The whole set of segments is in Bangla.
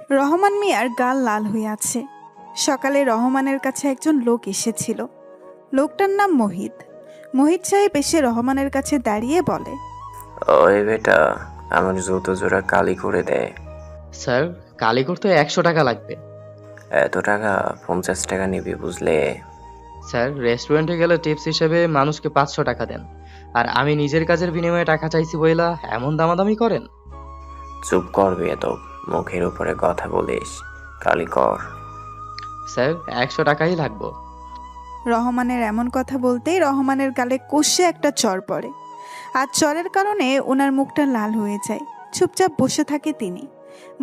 রহমান মিয়ার গাল লাল হয়ে আছে। সকালে রহমানের কাছে একজন লোক এসেছিল। লোকটার নাম মোহিত। মোহিত সাহেব এসে রহমানের কাছে দাঁড়িয়ে বলে, ওই বেটা, আমার জুতো জোড়া কালি করে দেয়। স্যার, কালি করতে 100 টাকা লাগবে। এত টাকা? 50 টাকা নিবি বুঝলে? স্যার, রেস্টুরেন্টে গেলে টিপস হিসেবে মানুষকে 500 টাকা দেন, আর আমি নিজের কাজের বিনিময়ে টাকা চাইছি বইলা এমন দামাদামি করেন? চুপ কর বেয়াদব, মুখের উপরে কথা বলিস। কালি কর। স্যার, 100 টাকাই লাগবে। রহমানের এমন কথা বলতেই রহমানের গালে কষে একটা চড় পড়ে। আর চড়ের কারণে ওনার মুখটা লাল হয়ে যায়। চুপচাপ বসে থাকে তিনি।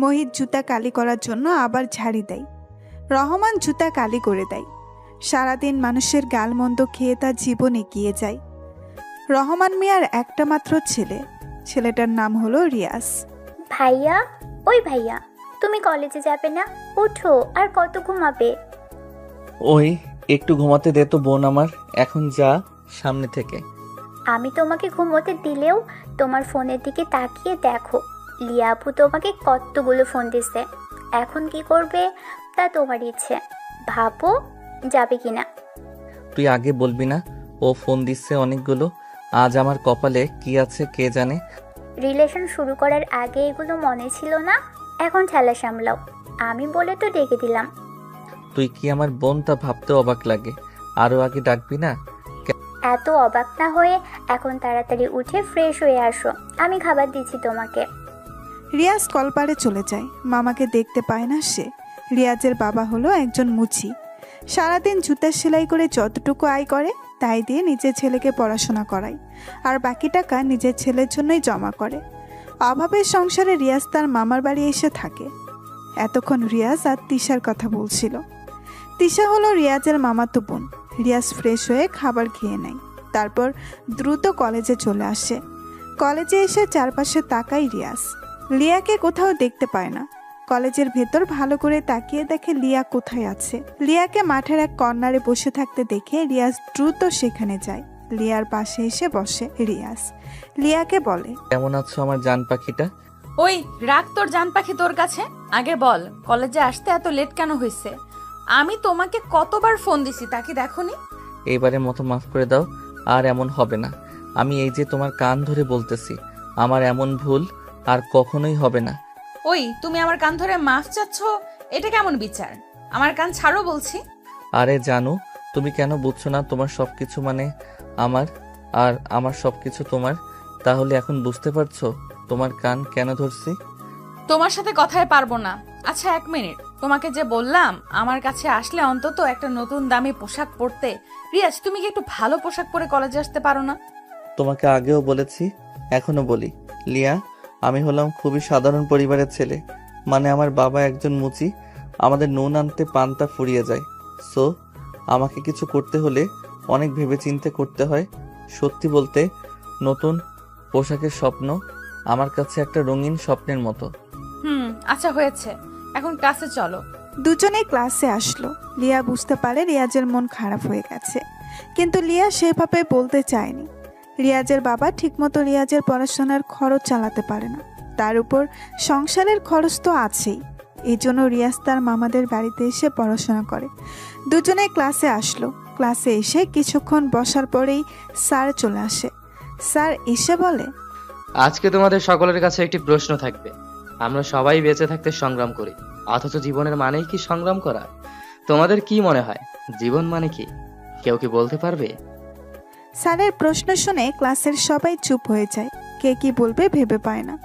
মোহিত জুতা কালি করার জন্য আবার ঝাড়ি দেয়। রহমান জুতা কালি করে দেয়। সারাদিন মানুষের গালমন্দ খেয়ে তার জীবন এগিয়ে যায়। রহমান মিয়ার একটা মাত্র ছেলে। ছেলেটার নাম হলো রিয়াজ। ভাইয়া, ওই ভাইয়া, তুমি কলেজে যাবে না? ওঠো, আর কত ঘুমাবে? ওই একটু ঘুমাতে দে তো বোন আমার, এখন যা সামনে থেকে। আমি তোমাকে ঘুমোতে দিলেও তোমার ফোনের দিকে তাকিয়ে দেখো, লিয়া আপু তোমাকে কতগুলো ফোন দিছে। এখন কি করবে তা তোমার ইচ্ছে, ভাবো যাবে কিনা। তুই আগে বলবি না? ও ফোন দিচ্ছে অনেকগুলো। আজ আমার কপালে কি আছে কে জানে। রিলেশন শুরু করার আগে এগুলো মনে ছিল না, এখন ঠেলা সামলাও। আমি বলে তো ডেকে দিলাম। তুই কি আমার বোন তা ভাবতে অবাক লাগে। আরো আগে ডাকবি না? এত অবাক না হয়ে এখন তাড়াতাড়ি উঠে ফ্রেশ হয়ে আসো, আমি খাবার দিচ্ছি তোমাকে। রিয়াজ কলপারে চলে যায়। মামাকে দেখতে পায় না সে। রিয়াজের বাবা হলো একজন মুচি। সারাদিন জুতার সেলাই করে যতটুকু আয় করে তাই দিয়ে নিজের ছেলেকে পড়াশোনা করায়, আর বাকি টাকা নিজের ছেলের জন্যই জমা করে। অভাবের সংসারে রিয়াজ তার মামার বাড়ি এসে থাকে। এতক্ষণ রিয়াজ আর তিশার কথা বলছিল। তিশা হলো রিয়াজের মামাতো বোন। রিয়াজ ফ্রেশ হয়ে খাবার খেয়ে নেয়, তারপর দ্রুত কলেজে চলে আসে। কলেজে এসে চারপাশে তাকায় রিয়াজ। লিয়াকে কোথাও দেখতে পায় না। কলেজের ভেতর ভালো করে তাকিয়ে দেখে লিয়া কোথায় আছে। লিয়াকে মাঠের এক কর্নারে বসে থাকতে দেখে রিয়াজ দ্রুত সেখানে যায়। লিয়ার পাশে এসে বসে রিয়াজ। লিয়াকে বলে, কেমন আছো আমার জান পাখিটা? ওই রাখ তোর জান পাখি তোর কাছে। আগে বল, কলেজে আসতে এত লেট কেন হয়েছে? আমি তোমাকে কতবার ফোন দিছি, তা কি দেখোনি? এইবারের মতো মাফ করে দাও, আর এমন হবে না। আমি এই যে তোমার কান ধরে বলতেছি, আমার এমন ভুল আর কখনোই হবে না। ওই তুমি আমার কান ধরে মাফ চাচ্ছ, এটা কেমন বিচার? আমার কান ছাড়ো বলছি। আরে জানো, তুমি কেন বুঝছো না? তোমার সবকিছু মানে আমার, আর আমার সবকিছু তোমার। তাহলে এখন বুঝতে পারছো তোমার কান কেন ধরছি? তোমার সাথে কথায় পারবো না। আচ্ছা 1 মিনিট, তোমাকে যে বললাম আমার কাছে আসলে অন্তত একটা নতুন দামি পোশাক পরতে। রিয়াজ, তুমি কি একটু ভালো পোশাক পরে কলেজে আসতে পারো না? তোমাকে আগেও বলেছি, এখনো বলি, লিয়া, আমি হলাম খুবই সাধারণ পরিবারের ছেলে। মানে আমার বাবা একজন মুচি। আমাদের নুন আনতে পান্তা ফুরিয়ে যায়। সো আমাকে কিছু করতে হলে অনেক ভেবেচিন্তে করতে হয়। সত্যি বলতে, নতুন পোশাকের স্বপ্ন আমার কাছে একটা রঙিন স্বপ্নের মতো। আচ্ছা হয়েছে, এখন ক্লাসে চলো। দুজনে ক্লাসে আসলো। লিয়া বুঝতে পারে রিয়াজের মন খারাপ হয়ে গেছে, কিন্তু লিয়া সেভাবে বলতে চায়নি। রিয়াজের বাবা ঠিকমতো রিয়াজের পড়াশোনার খরচ চালাতে পারে না, তার উপর সংসারের খরচ তো আছেই। এই জন্য রিয়াজ তার মামাদের বাড়িতে এসে পড়াশোনা করে। দুজনে ক্লাসে আসলো। ক্লাসে এসে কিছুক্ষণ বসার পরেই স্যার চলে আসে। স্যার এসে বলে, আজকে তোমাদের সকলের কাছে একটি প্রশ্ন থাকবে। আমরা সবাই বেঁচে থাকতে সংগ্রাম করি, অথচ জীবনের মানেই কি সংগ্রাম করা? তোমাদের কি মনে হয় জীবন মানে কি? কেউ কি বলতে পারবে? স্যারের প্রশ্ন শুনে ক্লাসের সবাই চুপ হয়ে যায়। কে কি বলবে ভেবে পায় না।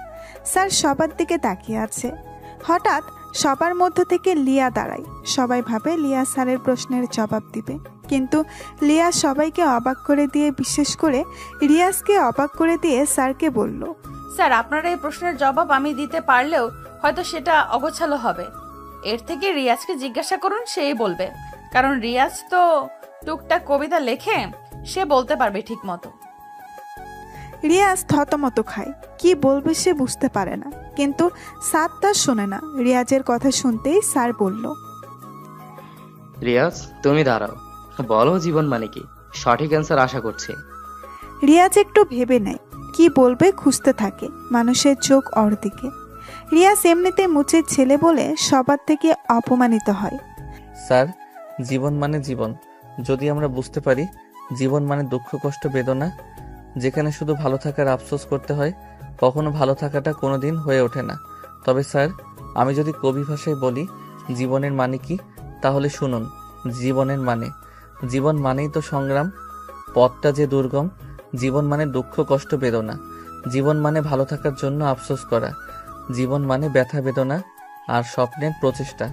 স্যার সবার দিকে তাকিয়ে আছে। হঠাৎ সবার মধ্য থেকে লিয়া দাঁড়ায়। সবাই ভাবে লিয়া স্যারের প্রশ্নের জবাব দিবে, কিন্তু লিয়া সবাইকে অবাক করে দিয়ে, বিশেষ করে রিয়াজকে অবাক করে দিয়ে স্যারকে বলল, স্যার, আপনার এই প্রশ্নের জবাব আমি দিতে পারলেও হয়তো সেটা অগোছালো হবে। এর থেকে রিয়াজকে জিজ্ঞাসা করুন, সেই বলবে। কারণ রিয়াজ তো টুকটাক কবিতা লেখে, সে বলতে পারবে ঠিক মতো। রিয়াজ থতমত খায়। কি বলবে সে বুঝতে পারে না, কিন্তু স্যার তা শোনে না। রিয়াজের কথা শুনতেই স্যার বলল, রিয়াজ, তুমি দাঁড়াও, বলো জীবন মানে কি? সঠিক অ্যান্সার আশা করছি। রিয়াজ একটু ভেবে নেয়, কি বলবে খুঁজতে থাকে। মানুষের চোখ ওর দিকে। রিয়াজ এমনিতে মুচির ছেলে বলে সবার থেকে অপমানিত হয়। স্যার, জীবন মানে জীবন। যদি আমরা বুঝতে পারি জীবন মানে দুঃখ কষ্ট বেদনা, যেখানে শুধু ভালো থাকার আফসোস করতে হয়, কখনো ভালো থাকাটা কোনোদিন হয়ে ওঠে না। তবে স্যার, আমি যদি কবি ভাষায় বলি জীবনের মানে কি, তাহলে শুনুন। জীবন মানেই তো সংগ্রাম, পথটা যে দুর্গম। জীবন মানে দুঃখ কষ্ট বেদনা। জীবন মানে ভালো থাকার জন্য আফসোস করা। জীবন মানে ব্যথা বেদনা আর স্বপ্নের প্রচেষ্টা।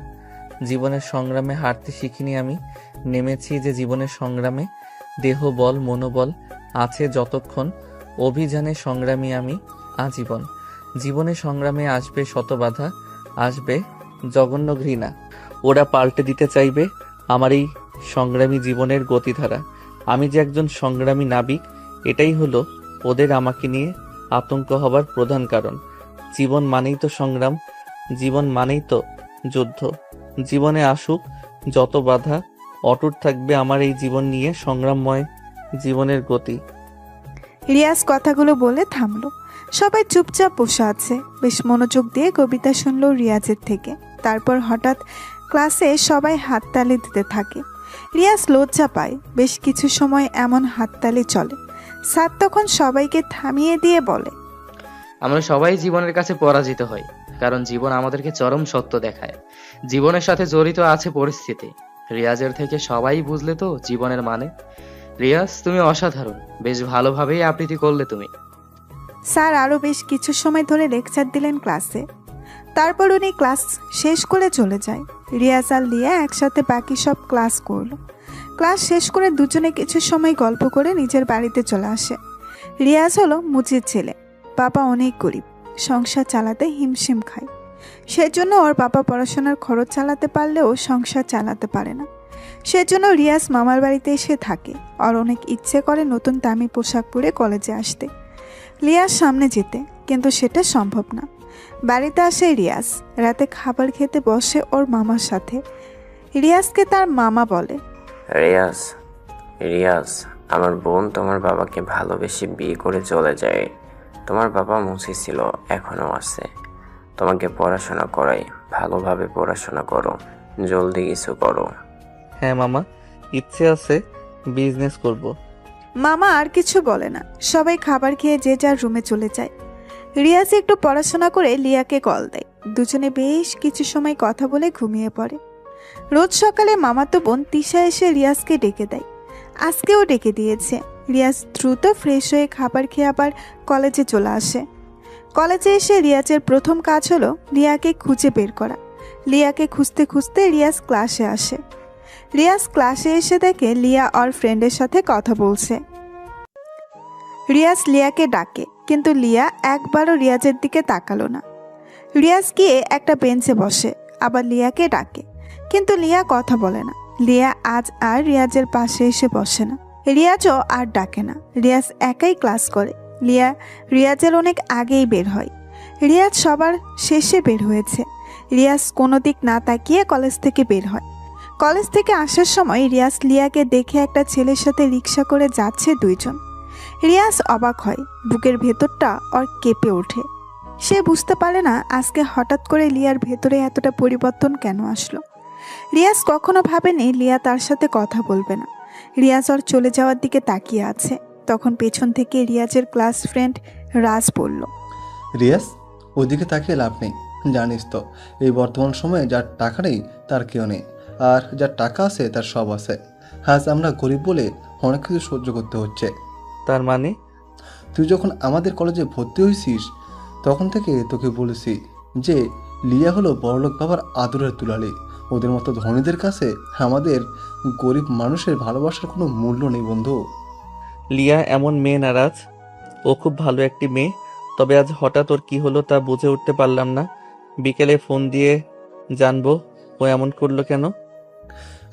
জীবনের সংগ্রামে হারতে শিখিনি আমি, নেমেছি যে জীবনের সংগ্রামে। দেহ বল মনোবল আছে যতক্ষণ, অভিযানে সংগ্রামী আমি আজীবন। জীবনের সংগ্রামে আসবে শত বাধা, আসবে জঘন্য ঘৃণা। ওরা পাল্টে দিতে চাইবে আমার এই সংগ্রামী জীবনের গতিধারা। আমি যে একজন সংগ্রামী নাবিক, এটাই হলো ওদের আমাকে নিয়ে আতঙ্ক হবার প্রধান কারণ। জীবন মানেই তো সংগ্রাম, জীবন মানেই তো যুদ্ধ। জীবনে আসুক যত বাধা, অটুট থাকবে আমার এই জীবন নিয়ে সংগ্রামময় জীবনের গতি। রিয়াজ কথাগুলো বলে থামলো। সবাই চুপচাপ বসে আছে। বেশ মনোযোগ দিয়ে কবিতা শুনলো রিয়াজের থেকে। তারপর হঠাৎ ক্লাসে সবাই হাততালি দিতে থাকে। রিয়াজ লজ্জা পায়। বেশ কিছু সময় এমন হাততালি চলে। স্যার তখন সবাইকে থামিয়ে দিয়ে বলে, আমরা সবাই জীবনের কাছে পরাজিত হই, কারণ জীবন আমাদেরকে চরম সত্য দেখায়। জীবনের সাথে জড়িত আছে পরিস্থিতি। রিয়াজের থেকে সবাই বুঝলে তো জীবনের মানে। রিয়াজ, তুমি অসাধারণ, বেশ ভালোভাবেই আবৃত্তি করলে তুমি। স্যার আরও বেশ কিছু সময় ধরে লেকচার দিলেন ক্লাসে। তারপর উনি ক্লাস শেষ করে চলে যায়। রিয়াজ আর লিয়া একসাথে বাকি সব ক্লাস করলো। ক্লাস শেষ করে দুজনে কিছু সময় গল্প করে নিজের বাড়িতে চলে আসে। রিয়াজ হলো মুচির ছেলে। বাবা অনেক গরিব, সংসার চালাতে হিমশিম খায়। সেজন্য ওর বাবা পড়াশোনার খরচ চালাতে পারলেও সংসার চালাতে পারে না। সেজন্য রিয়াজ মামার বাড়িতে এসে থাকে। ওর অনেক ইচ্ছে করে নতুন দামি পোশাক পরে কলেজে আসতে, লিয়ার সামনে যেতে, কিন্তু সেটা সম্ভব না। বাড়িতে আসে রিয়াজ। রাতে খাবার খেতে বসে ওর মামার সাথে। রিয়াজকে তার মামা বলে, রিয়াজ, আমার বোন তোমার বাবাকে ভালোবেসে বিয়ে করে চলে যায়। তোমার বাবা মুচি ছিল, এখনো আছে। তোমাকে পড়াশোনা করাই, ভালোভাবে পড়াশোনা করো, জলদি কিছু করো। হ্যাঁ মামা, ইচ্ছে আছে, বিজনেস করব। মামা আর কিছু বলে না। সবাই খাবার খেয়ে যে যার রুমে চলে যায়। রিয়াজ একটু পড়াশোনা করে লিয়াকে কল দেয়। দুজনে বেশ কিছু সময় কথা বলে ঘুমিয়ে পড়ে। রোজ সকালে মামাতো বোন তিশা এসে রিয়াজকে ডেকে দেয়। আজকেও ডেকে দিয়েছে। রিয়াজ দ্রুত ফ্রেশ হয়ে খাবার খেয়ে আবার কলেজে চলে আসে। কলেজে এসে রিয়াজের প্রথম কাজ হলো লিয়াকে খুঁজে বের করা। লিয়াকে খুঁজতে খুঁজতে রিয়াজ ক্লাসে আসে। রিয়াজ ক্লাসে এসে দেখে লিয়া ওর ফ্রেন্ডের সাথে কথা বলছে। রিয়াজ লিয়াকে ডাকে, কিন্তু লিয়া একবারও রিয়াজের দিকে তাকালো না। রিয়াজ গিয়ে একটা বেঞ্চে বসে, আবার লিয়াকে ডাকে, কিন্তু লিয়া কথা বলে না। লিয়া আজ আর রিয়াজের পাশে এসে বসে না। রিয়াজও আর ডাকে না। রিয়াজ একাই ক্লাস করে। লিয়া রিয়াজের অনেক আগেই বের হয়। রিয়াজ সবার শেষে বের হয়েছে। রিয়াজ কোনো দিক না তাকিয়ে কলেজ থেকে বের হয়। কলেজ থেকে আসার সময় রিয়াজ লিয়াকে দেখে একটা ছেলের সাথে রিক্সা করে যাচ্ছে দুইজন। রিয়াজ অবাক হয়। বুকের ভেতরটা ওর কেঁপে ওঠে। সে বুঝতে পারে না আজকে হঠাৎ করে লিয়ার ভেতরে এতটা পরিবর্তন কেন আসলো। রিয়াজ কখনো ভাবেনি লিয়া তার সাথে কথা বলবে না। রিয়াজ ওর চলে যাওয়ার দিকে তাকিয়ে আছে। তখন পেছন থেকে রিয়াজের ক্লাস ফ্রেন্ড রাজ বলল, রিয়াজ, ওইদিকে তাকিয়ে লাভ নেই। জানিস তো এই বর্তমান সময়ে যার টাকা নেই তার কেউ নেই, আর যার টাকা আছে তার সব আছে। আজ আমরা গরিব বলে অনেক কিছু সহ্য করতে হচ্ছে। তার মানে? তুই যখন আমাদের কলেজে ভর্তি হয়েছিস তখন থেকে তোকে বলেছি যে লিয়া হলো বড়লোক বাবার আদরের দুলালি। ওদের মতো ধনীদের কাছে আমাদের গরিব মানুষের ভালোবাসার কোনো মূল্য নেই বন্ধু। লিয়া এমন মেয়ে না রাজ, ও খুব ভালো একটি মেয়ে। তবে আজ হঠাৎ ওর কি হলো তা বুঝে উঠতে পারলাম না। বিকেলে ফোন দিয়ে জানবো ও এমন করলো কেন।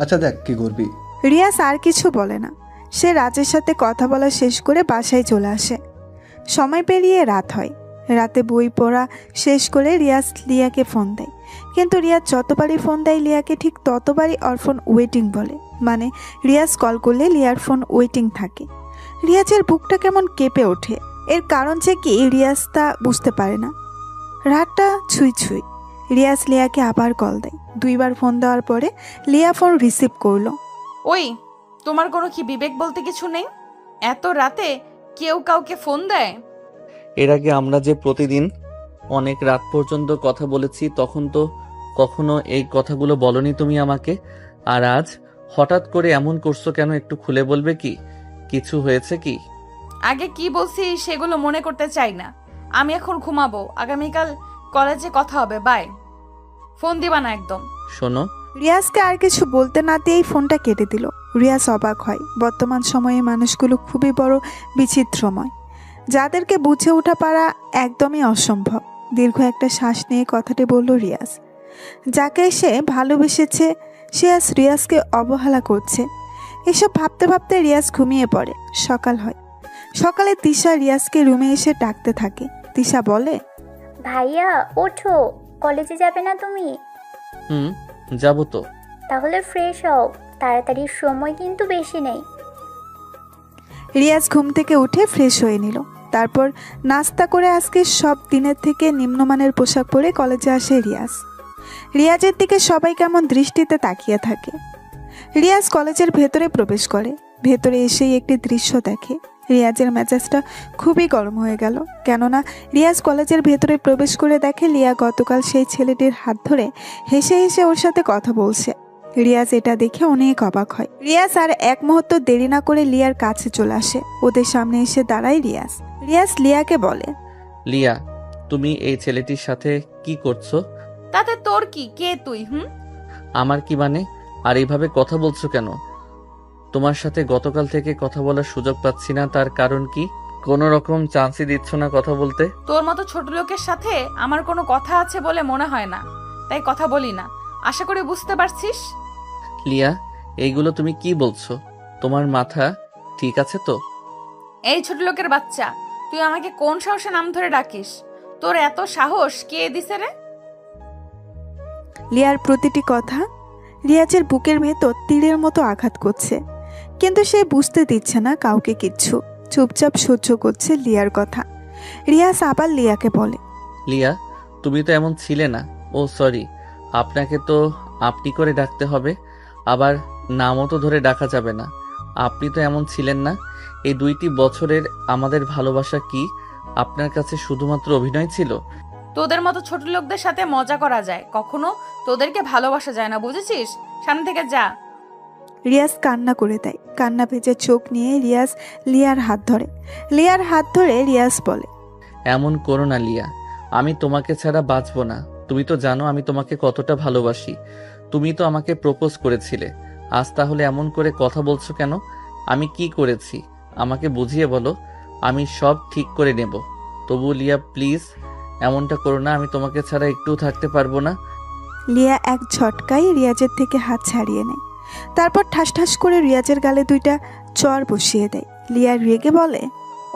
আচ্ছা দেখ কি করবি। রিয়াজ আর কিছু বলে না। সে রাজের সাথে কথা বলা শেষ করে বাসায় চলে আসে। সময় পেরিয়ে রাত হয়। রাতে বই পড়া শেষ করে রিয়াজ লিয়াকে ফোন দেয়, কিন্তু রিয়াজ যতবারই ফোন দেয় লিয়াকে ঠিক ততবারই ওর ফোন ওয়েটিং বলে। মানে রিয়াজ কল করলে লিয়ার ফোন ওয়েটিং থাকে। রিয়াজের বুকটা কেমন কেঁপে ওঠে। এর কারণ যে কি রিয়াজ তা বুঝতে পারে না। রাতটা ছুঁই ছুঁই। রিয়াজ লিয়াকে আবার কল দেয়। 2বার ফোন দেওয়ার পরে লিয়া ফোন রিসিভ করলো। ওই, তোমার কোনো কি বিবেক বলতে কিছু নেই? এত রাতে কেউ কাউকে ফোন দেয়? এর আগে আমরা যে প্রতিদিন অনেক রাত পর্যন্ত কথা বলেছি, তখন তো কখনো এই কথাগুলো বলনি তুমি আমাকে। আর আজ হঠাৎ করে এমন করছো কেন? একটু খুলে বলবে কি? কিছু হয়েছে কি? আগে কি বলছি সেগুলো মনে করতে চাই না। আমি এখন ঘুমাবো, আগামীকাল কলেজে কথা হবে, বাই। ফোন দিবা না একদম। শোনো, রিয়াজকে আর কিছু বলতে না দিয়েই ফোনটা কেটে দিল। রিয়াজ অবাক হয়। বর্তমান সময়ে মানুষগুলো খুবই বড় বিচিত্রময়, যাদেরকে বুঝে ওঠা পারা একদমই অসম্ভব। দীর্ঘ একটা শ্বাস নিয়ে কথাটি বলল রিয়াজ। যাকে সে ভালোবেসেছে সে আজ রিয়াজকে অবহেলা করছে। এসব ভাবতে ভাবতে রিয়াজ ঘুমিয়ে পড়ে। সকাল হয়। সকালে তিশা রিয়াজকে রুমে এসে ডাকতে থাকে। তিশা বলে, ভাইয়া ওঠো, কলেজে যাবে না তুমি? যাবো তো। তাহলে ফ্রেশ হও, তাড়াতাড়ি, সময় কিন্তু বেশি নেই। রিয়াজ ঘুম থেকে উঠে ফ্রেশ হয়ে নিল। তারপর নাস্তা করে আজকে সব দিনের থেকে নিম্নমানের পোশাক পরে কলেজে আসে রিয়াজ। রিয়াজের দিকে সবাই কেমন দৃষ্টিতে তাকিয়ে থাকে। রিয়াজ কলেজের ভেতরে প্রবেশ করে। ভেতরে এসেই একটি দৃশ্য দেখে। রিয়াজের মেজাজটা খুবই গরম হয়ে গেল। কেননা রিয়াজ কলেজের ভেতরে প্রবেশ করে দেখে লিয়া গতকাল সেই ছেলেটির হাত ধরে হেসে হেসে ওর সাথে কথা বলছে। রিয়াজ এটা দেখে অনেক অবাক হয়। রিয়াজ আর এক মুহূর্ত দেরি না করে লিয়ার কাছে চলে আসে। ওদের সামনে এসে দাঁড়ায় রিয়াজ। রিয়াজ লিয়াকে বলে, লিয়া, তুমি এই ছেলেটির সাথে কি করছো? তাতে তোর কি? কে তুই? আমার কি মানে? আর এইভাবে কথা বলছো কেন? তোমার সাথে গতকাল থেকে কথা বলার সুযোগ পাচ্ছি না, তার কারণ কি? কোনো রকম চান্সই দিচ্ছ না কথা বলতে? তোর মতো ছোট লোকের সাথে আমার কোনো কথা আছে বলে মনে হয় না, তাই কথা বলি না। আশা করি বুঝতে পারছিস। লিয়া, এইগুলো তুমি কি বলছো? তোমার মাথা ঠিক আছে তো? এই ছোট লোকের বাচ্চা, তুই আমাকে কোন সাহসে নাম ধরে ডাকিস? তোর এত সাহস কে দিছে রে? লিয়ার প্রতিটি কথা রিয়াজের বুকের ভেতর তীরের মতো আঘাত করছে। কিন্তু সে বুঝতে দিচ্ছে না কাউকে কিচ্ছু। চুপচাপ সহ্য করছে লিয়ার কথা। রিয়াজ আবার লিয়াকে বলে, লিয়া, তুমি তো এমন ছিলে না। ও সরি, আপনাকে তো আপনি করে ডাকতে হবে। আবার নামও তো ধরে ডাকা যাবে না। আপনি তো এমন ছিলেন না। এই 2টি বছরের আমাদের ভালোবাসা কি আপনার কাছে শুধুমাত্র অভিনয় ছিল? তোদের মতো ছোট লোকদের সাথে মজা করা যায়, কখনো তোদেরকে ভালোবাসা যায় না, বুঝেছিস? সামনে থেকে যা। রিয়াজ কান্না করে দেয়। কান্না ভেজে চোখ নিয়ে রিয়াজ লিয়ার হাত ধরে। লিয়ার হাত ধরে রিয়াজ বলে, এমন করো না লিয়া, আমি তোমাকে ছাড়া বাঁচবো না। তুমি তো জানো আমি তোমাকে কতটা ভালোবাসি। তুমি তো আমাকে প্রপোজ করেছিলে। আজ তাহলে এমন করে কথা বলছো কেন? আমি কি করেছি আমাকে বুঝিয়ে বলো, আমি সব ঠিক করে নেব। তবু লিয়া প্লিজ এমনটা করো না। আমি তোমাকে ছাড়া একটুও থাকতে পারবো না। লিয়া এক ঝটকায় রিয়াজের থেকে হাত ছাড়িয়ে নেয়। তারপর ঠাস ঠাস করে রিয়াজের গালে 2টা চর বসিয়ে দেয়। লিয়া রেগে বলে,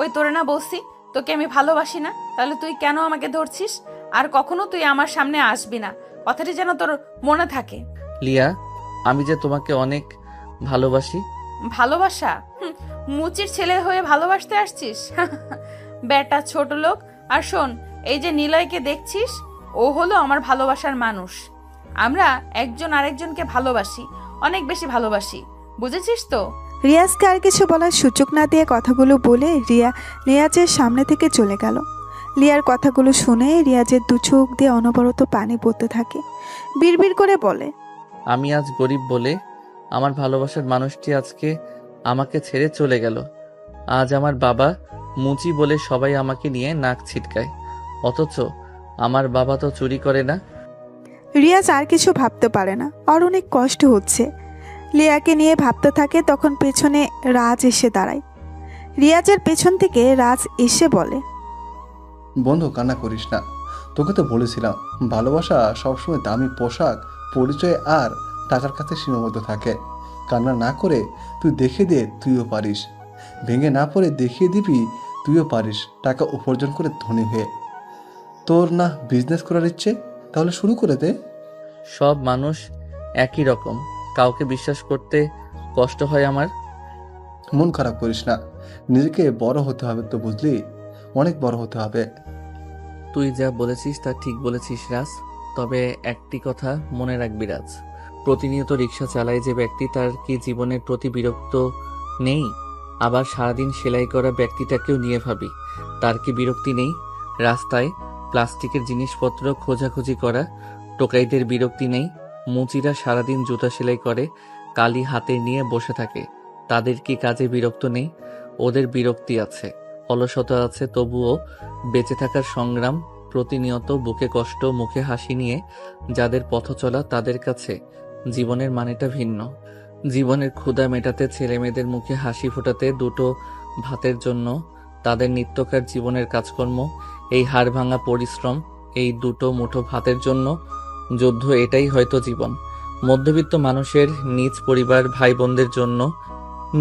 ওই তোরে না বলছি তোকে আমি ভালোবাসি না? তাহলে তুই কেন আমাকে ধরছিস? আর কখনো তুই আমার সামনে আসবি না, কথাটি যেন তোর মনে থাকে। লিয়া, আমি যে তোমাকে অনেক ভালোবাসি। ভালোবাসা? মুচির ছেলে হয়ে ভালোবাসতে আসছিস? বেটা ছোট লোক। আর শোন, এই যে নিলয়কে দেখছিস, ও হলো আমার ভালোবাসার মানুষ। আমরা একজন আরেকজনকে ভালোবাসি, অনেক বেশি ভালোবাসি, বুঝেছিস তো? রিয়াজকে আর কিছু বলার সুযোগ না দিয়ে কথাগুলো বলে রিয়াজের সামনে থেকে চলে গেল। লিয়ার কথাগুলো শুনে রিয়াজের 2 চোখ দিয়ে অনবরত পানি পড়তে থাকে। বিড়বিড় করে বলে, আমি আজ গরিব বলে আমার ভালোবাসার মানুষটি আজকে আমাকে ছেড়ে চলে গেল। আজ আমার বাবা মুচি বলে সবাই আমাকে নিয়ে নাক ছিটকায়, অথচ আমার বাবা তো চুরি করে না। রিয়াজ আর কিছু ভাবতে পারে না। আর অনেক কষ্ট হচ্ছে। লিয়াকে নিয়ে ভাবতে থাকে। তখন পেছনে রাজ এসে দাঁড়ায়। রিয়াজের পেছন থেকে রাজ এসে বলে, বন্ধু, কান্না করিস না। তোকে তো বলেছিলাম ভালোবাসা সবসময় দামি পোশাক, পরিচয় আর টাকার কাছে সীমাবদ্ধ থাকে। কান্না না করে তুই দেখে দে, তুইও পারিস। ভেঙে না পড়ে দেখিয়ে দিবি তুইও পারিস টাকা উপার্জন করে ধনী হয়ে। তোর না বিজনেস করার ইচ্ছে? তাহলে শুরু করে দে। সব মানুষ একই রকম, কাউকে বিশ্বাস করতে কষ্ট হয় আমার। মন খারাপ করিস না। নিজেকে বড় হতে হবে তো, বুঝলি? অনেক বড় হতে হবে। তুই যা বলেছিস তা ঠিক বলেছিস রাজ। তবে একটি কথা মনে রাখবি রাজ, প্রতিনিয়ত রিক্সা চালায় যে ব্যক্তি, তার কি জীবনের প্রতি বিরক্ত নেই? আবার সারাদিন সেলাই করা ব্যক্তিটাকেও নিয়ে ভাবি, তার কি বিরক্তি নেই? রাস্তায় প্লাস্টিকের জিনিসপত্র খোঁজাখুঁজি করা টোকাইদের বিরক্তি নেই? মুচিরা সারাদিন জুতা সেলাই করে কালি হাতে নিয়ে বসে থাকে, তাদের কি কাজে বিরক্ত নেই? ওদের বিরক্তি আছে, অলসতা আছে, তবুও বেঁচে থাকার সংগ্রাম, প্রতিনিয়ত বুকে কষ্ট মুখে হাসি নিয়ে যাদের পথ চলা, তাদের কাছে জীবনের মানেটা ভিন্ন। জীবনের ক্ষুধা মেটাতে, ছেলে মেয়েদের মুখে হাসি ফোটাতে, দুটো ভাতের জন্য তাদের নিত্যকার জীবনের কাজকর্ম, এই হাড় ভাঙা পরিশ্রম, এই দুটো মুঠো ভাতের জন্য যুদ্ধ, এটাই হয়তো জীবন। মধ্যবিত্ত মানুষের নিজ পরিবার ভাই বোনদের জন্য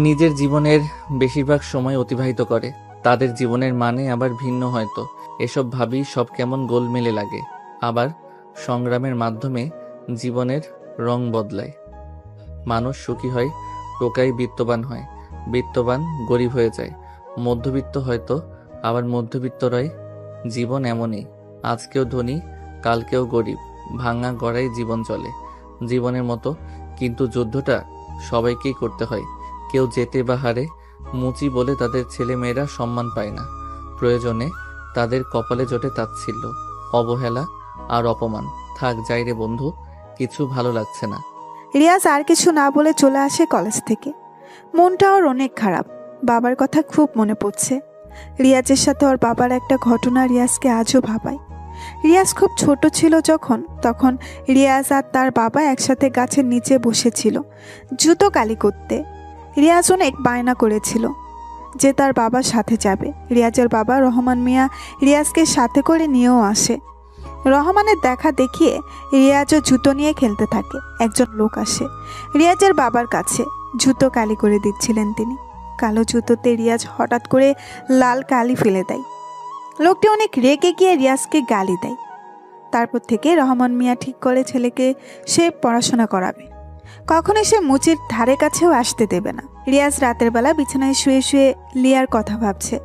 নিজের জীবনের বেশিরভাগ সময় অতিবাহিত করে, তাদের জীবনের মানে আবার ভিন্ন হয়তো। এসব ভাবি সব কেমন গোলমেলে লাগে। আবার সংগ্রামের মাধ্যমে জীবনের রং বদলায়। মানুষ সুখী হয়, টোকাই বিত্তবান হয়, বিত্তবান গরিব হয়ে যায়, মধ্যবিত্ত হয়তো আবার মধ্যবিত্তরাই। জীবন এমনই, আজকেও ধনী কালকেও গরিব, ভাঙা গড়াই জীবন চলে জীবনের মতো। কিন্তু যুদ্ধটা সবাইকেই করতে হয়, কেউ জেতে বা হারে। মুচি বলে তাদের ছেলে মেয়েরা সম্মান পায় না, প্রয়োজনে তাদের কপালে জোটে তাচ্ছিল্য, অবহেলা আর অপমান। থাক যাই রে বন্ধু, কিছু ভালো লাগছে না। রিয়াজ আর কিছু না বলে চলে আসে কলেজ থেকে। মনটা ওর অনেক খারাপ, বাবার কথা খুব মনে পড়ছে। রিয়াজের সাথে ওর বাবার একটা ঘটনা রিয়াজকে আজও ভাবায়। রিয়াজ খুব ছোট ছিল যখন, তখন রিয়াজ আর তার বাবা একসাথে গাছের নিচে বসেছিল জুতো কালি করতে। রিয়াজ অনেক বায়না করেছিল যে তার বাবার সাথে যাবে। রিয়াজের বাবা রহমান মিয়া রিয়াজকে সাথে করে নিয়েও আসে। রহমানের দেখা দেখিয়ে রিয়াজও জুতো নিয়ে খেলতে থাকে। একজন লোক আসে রিয়াজের বাবার কাছে, জুতো কালি করে দিচ্ছিলেন তিনি। কালো জুতোতে রিয়াজ হঠাৎ করে লাল কালি ফেলে দেয়। লোকটি অনেক রেগে গিয়ে রিয়াজকে গালি দেয়। তারপর থেকে রহমান মিয়া ঠিক করে ছেলেকে সে পড়াশোনা করাবে, কখনো সে মুচির ধারে কাছেও আসতে দেবে না। রিয়াজ রাতের বেলা বিছানায় শুয়ে শুয়ে লিয়ার কথা ভাবছে।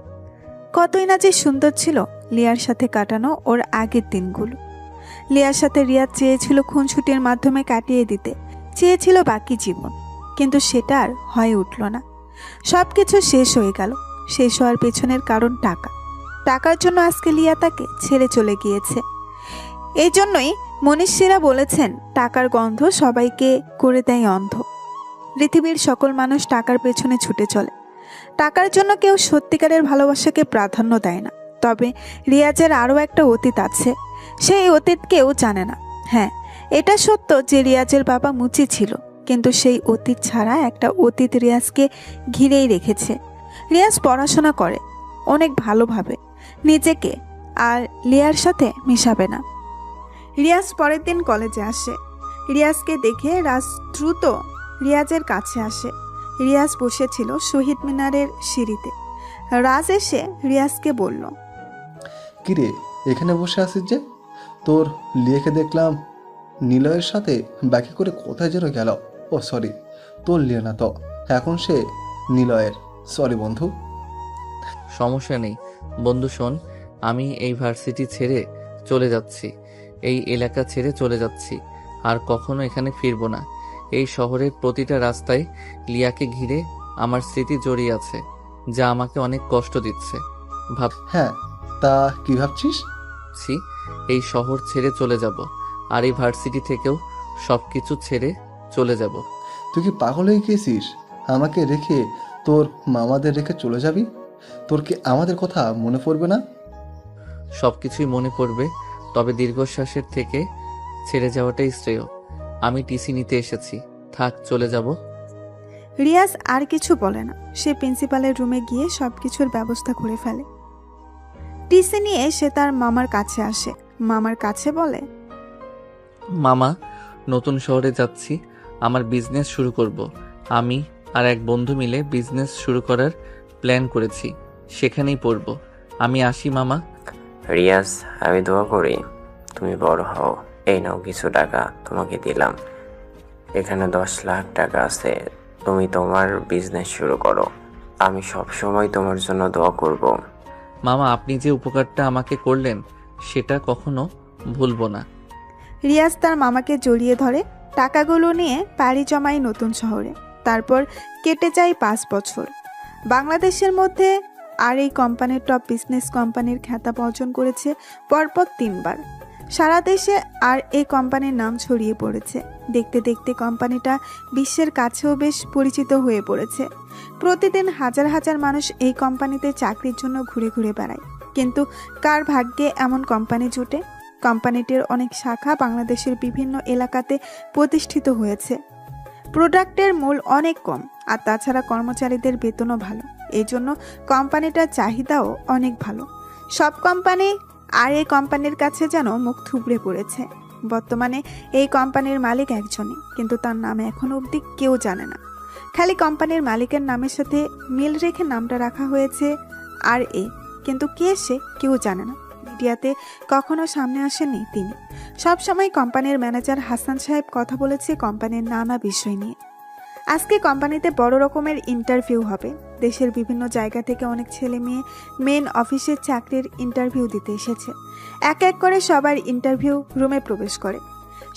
কতই না যে সুন্দর ছিল লিয়ার সাথে কাটানো ওর আগের দিনগুলো। লিয়ার সাথে রিয়াজ চেয়েছিল খুনসুটির মাধ্যমে কাটিয়ে দিতে, চেয়েছিল বাকি জীবন, কিন্তু সেটা আর হয়ে উঠল না। সব কিছু শেষ হয়ে গেল। শেষ হওয়ার পেছনের কারণ টাকা। টাকার জন্য আজকে লিয়া তাকে ছেড়ে চলে গিয়েছে। এই জন্যই মনীষীরা বলেছেন, টাকার গন্ধ সবাইকে করে দেয় অন্ধ। পৃথিবীর সকল মানুষ টাকার পেছনে ছুটে চলে, টাকার জন্য কেউ সত্যিকারের ভালোবাসাকে প্রাধান্য দেয় না। তবে রিয়াজের আরও একটা অতীত আছে, সেই অতীত কেউ জানে না। হ্যাঁ, এটা সত্য যে রিয়াজের বাবা মুচি ছিল, কিন্তু সেই অতীত ছাড়া একটা অতীত রিয়াজকে ঘিরেই রেখেছে। রিয়াজ পড়াশোনা করে অনেক ভালোভাবে, নিজেকে আর লিয়ার সাথে মিশাবে না। রিয়াজ পরের দিন কলেজে আসে। রিয়াজকে দেখে রাজ দ্রুত রিয়াজের কাছে আসে। রিয়াজ বসেছিল শহীদ মিনারের সিঁড়িতে। রাজ এসে রিয়াজকে বলল, কিরে এখানে বসে আছিস যে? তোর লিয়েকে দেখলাম নিলয়ের সাথে ব্যাকে করে কোথায় যেন গেল। ও সরি, তোর লিয়ে না তো, এখন সে নিলয়ের। সরি বন্ধু। সমস্যা নেই বন্ধু। শোন, আমি এই ভার্সিটি ছেড়ে চলে যাচ্ছি, এই এলাকা ছেড়ে চলে যাচ্ছি, আর কখনো এখানে ফিরবো না। এই শহরের প্রতিটা রাস্তায় লিয়াকে ঘিরে আমার স্মৃতি জড়িয়ে আছে, যা আমাকে অনেক কষ্ট দিচ্ছে। হ্যাঁ, তা কি ভাবছিস? ভাবছি এই শহর ছেড়ে চলে যাব, আর এই ভার্সিটি থেকেও সবকিছু ছেড়ে চলে যাব। তুই কি পাগল হয়ে গেছিস? আমাকে রেখে তোর মামাদের রেখে চলে যাবি? তোর কি আমাদের কথা মনে পড়বে না? সবকিছুই মনে পড়বে, তবে দীর্ঘশ্বাসের থেকে ছেড়ে যাওয়াটাই শ্রেয়। আমি টিসি নিতে এসেছি, থাক চলে যাব। রিয়াজ আর কিছু বলে না। সে প্রিন্সিপালের রুমে গিয়ে সব কিছুর ব্যবস্থা করে ফেলে। টিসি নিয়ে সে তার মামার কাছে আসে। মামার কাছে বলে, মামা, নতুন শহরে যাচ্ছি, আমার বিজনেস শুরু করব। আমি আর এক বন্ধু মিলে বিজনেস শুরু করার প্ল্যান করেছি, সেখানেই পড়ব। আমি আসি মামা। রিয়াজ, আমি দোয়া করি তুমি বড় হও। এই নাও কিছু টাকা তোমাকে দিলাম, এখানে 10 লাখ টাকা আছে, তুমি তোমার বিজনেস শুরু করো। আমি সব সময় তোমার জন্য দোয়া করব। মামা, আপনি যে উপকারটা আমাকে করলেন সেটা কখনো ভুলবো না। রিয়াজ তার মামাকে জড়িয়ে ধরে। টাকাগুলো নিয়ে পাড়ি জমায় নতুন শহরে। তারপর কেটে যায় 5 বছর। বাংলাদেশের মধ্যে আর এই কোম্পানির টপ বিজনেস কোম্পানির খেতাব অর্জন করেছে পরপর 3 বার। সারা দেশে আর এই কোম্পানির নাম ছড়িয়ে পড়েছে। দেখতে দেখতে কোম্পানিটা বিশ্বের কাছেও বেশ পরিচিত হয়ে পড়েছে। প্রতিদিন হাজার হাজার মানুষ এই কোম্পানিতে চাকরির জন্য ঘুরে ঘুরে বেড়ায়। কিন্তু কার ভাগ্যে এমন কোম্পানি জুটে? কোম্পানিটির অনেক শাখা বাংলাদেশের বিভিন্ন এলাকাতে প্রতিষ্ঠিত হয়েছে। প্রোডাক্টের মূল অনেক কম, আর তাছাড়া কর্মচারীদের বেতনও ভালো। এই জন্য কোম্পানিটার চাহিদাও অনেক ভালো। সব কোম্পানি আর এই কোম্পানির কাছে যেন মুখ থুবড়ে পড়েছে। বর্তমানে এই কোম্পানির মালিক একজনই, কিন্তু তার নাম এখনো অবধি কেউ জানে না। খালি কোম্পানির মালিকের নামের সাথে মিল রেখে নামটা রাখা হয়েছে আর এ, কিন্তু কে সে কেউ জানে না। মিডিয়াতে কখনো সামনে আসেননি তিনি। সবসময় কোম্পানির ম্যানেজার হাসান সাহেব কথা বলেছে কোম্পানির নানা বিষয় নিয়ে। আজকে কোম্পানিতে বড় রকমের ইন্টারভিউ হবে। দেশের বিভিন্ন জায়গা থেকে অনেক ছেলে মেয়ে মেন অফিসের চাকরির ইন্টারভিউ দিতে এসেছে। এক এক করে সবার ইন্টারভিউ রুমে প্রবেশ করে।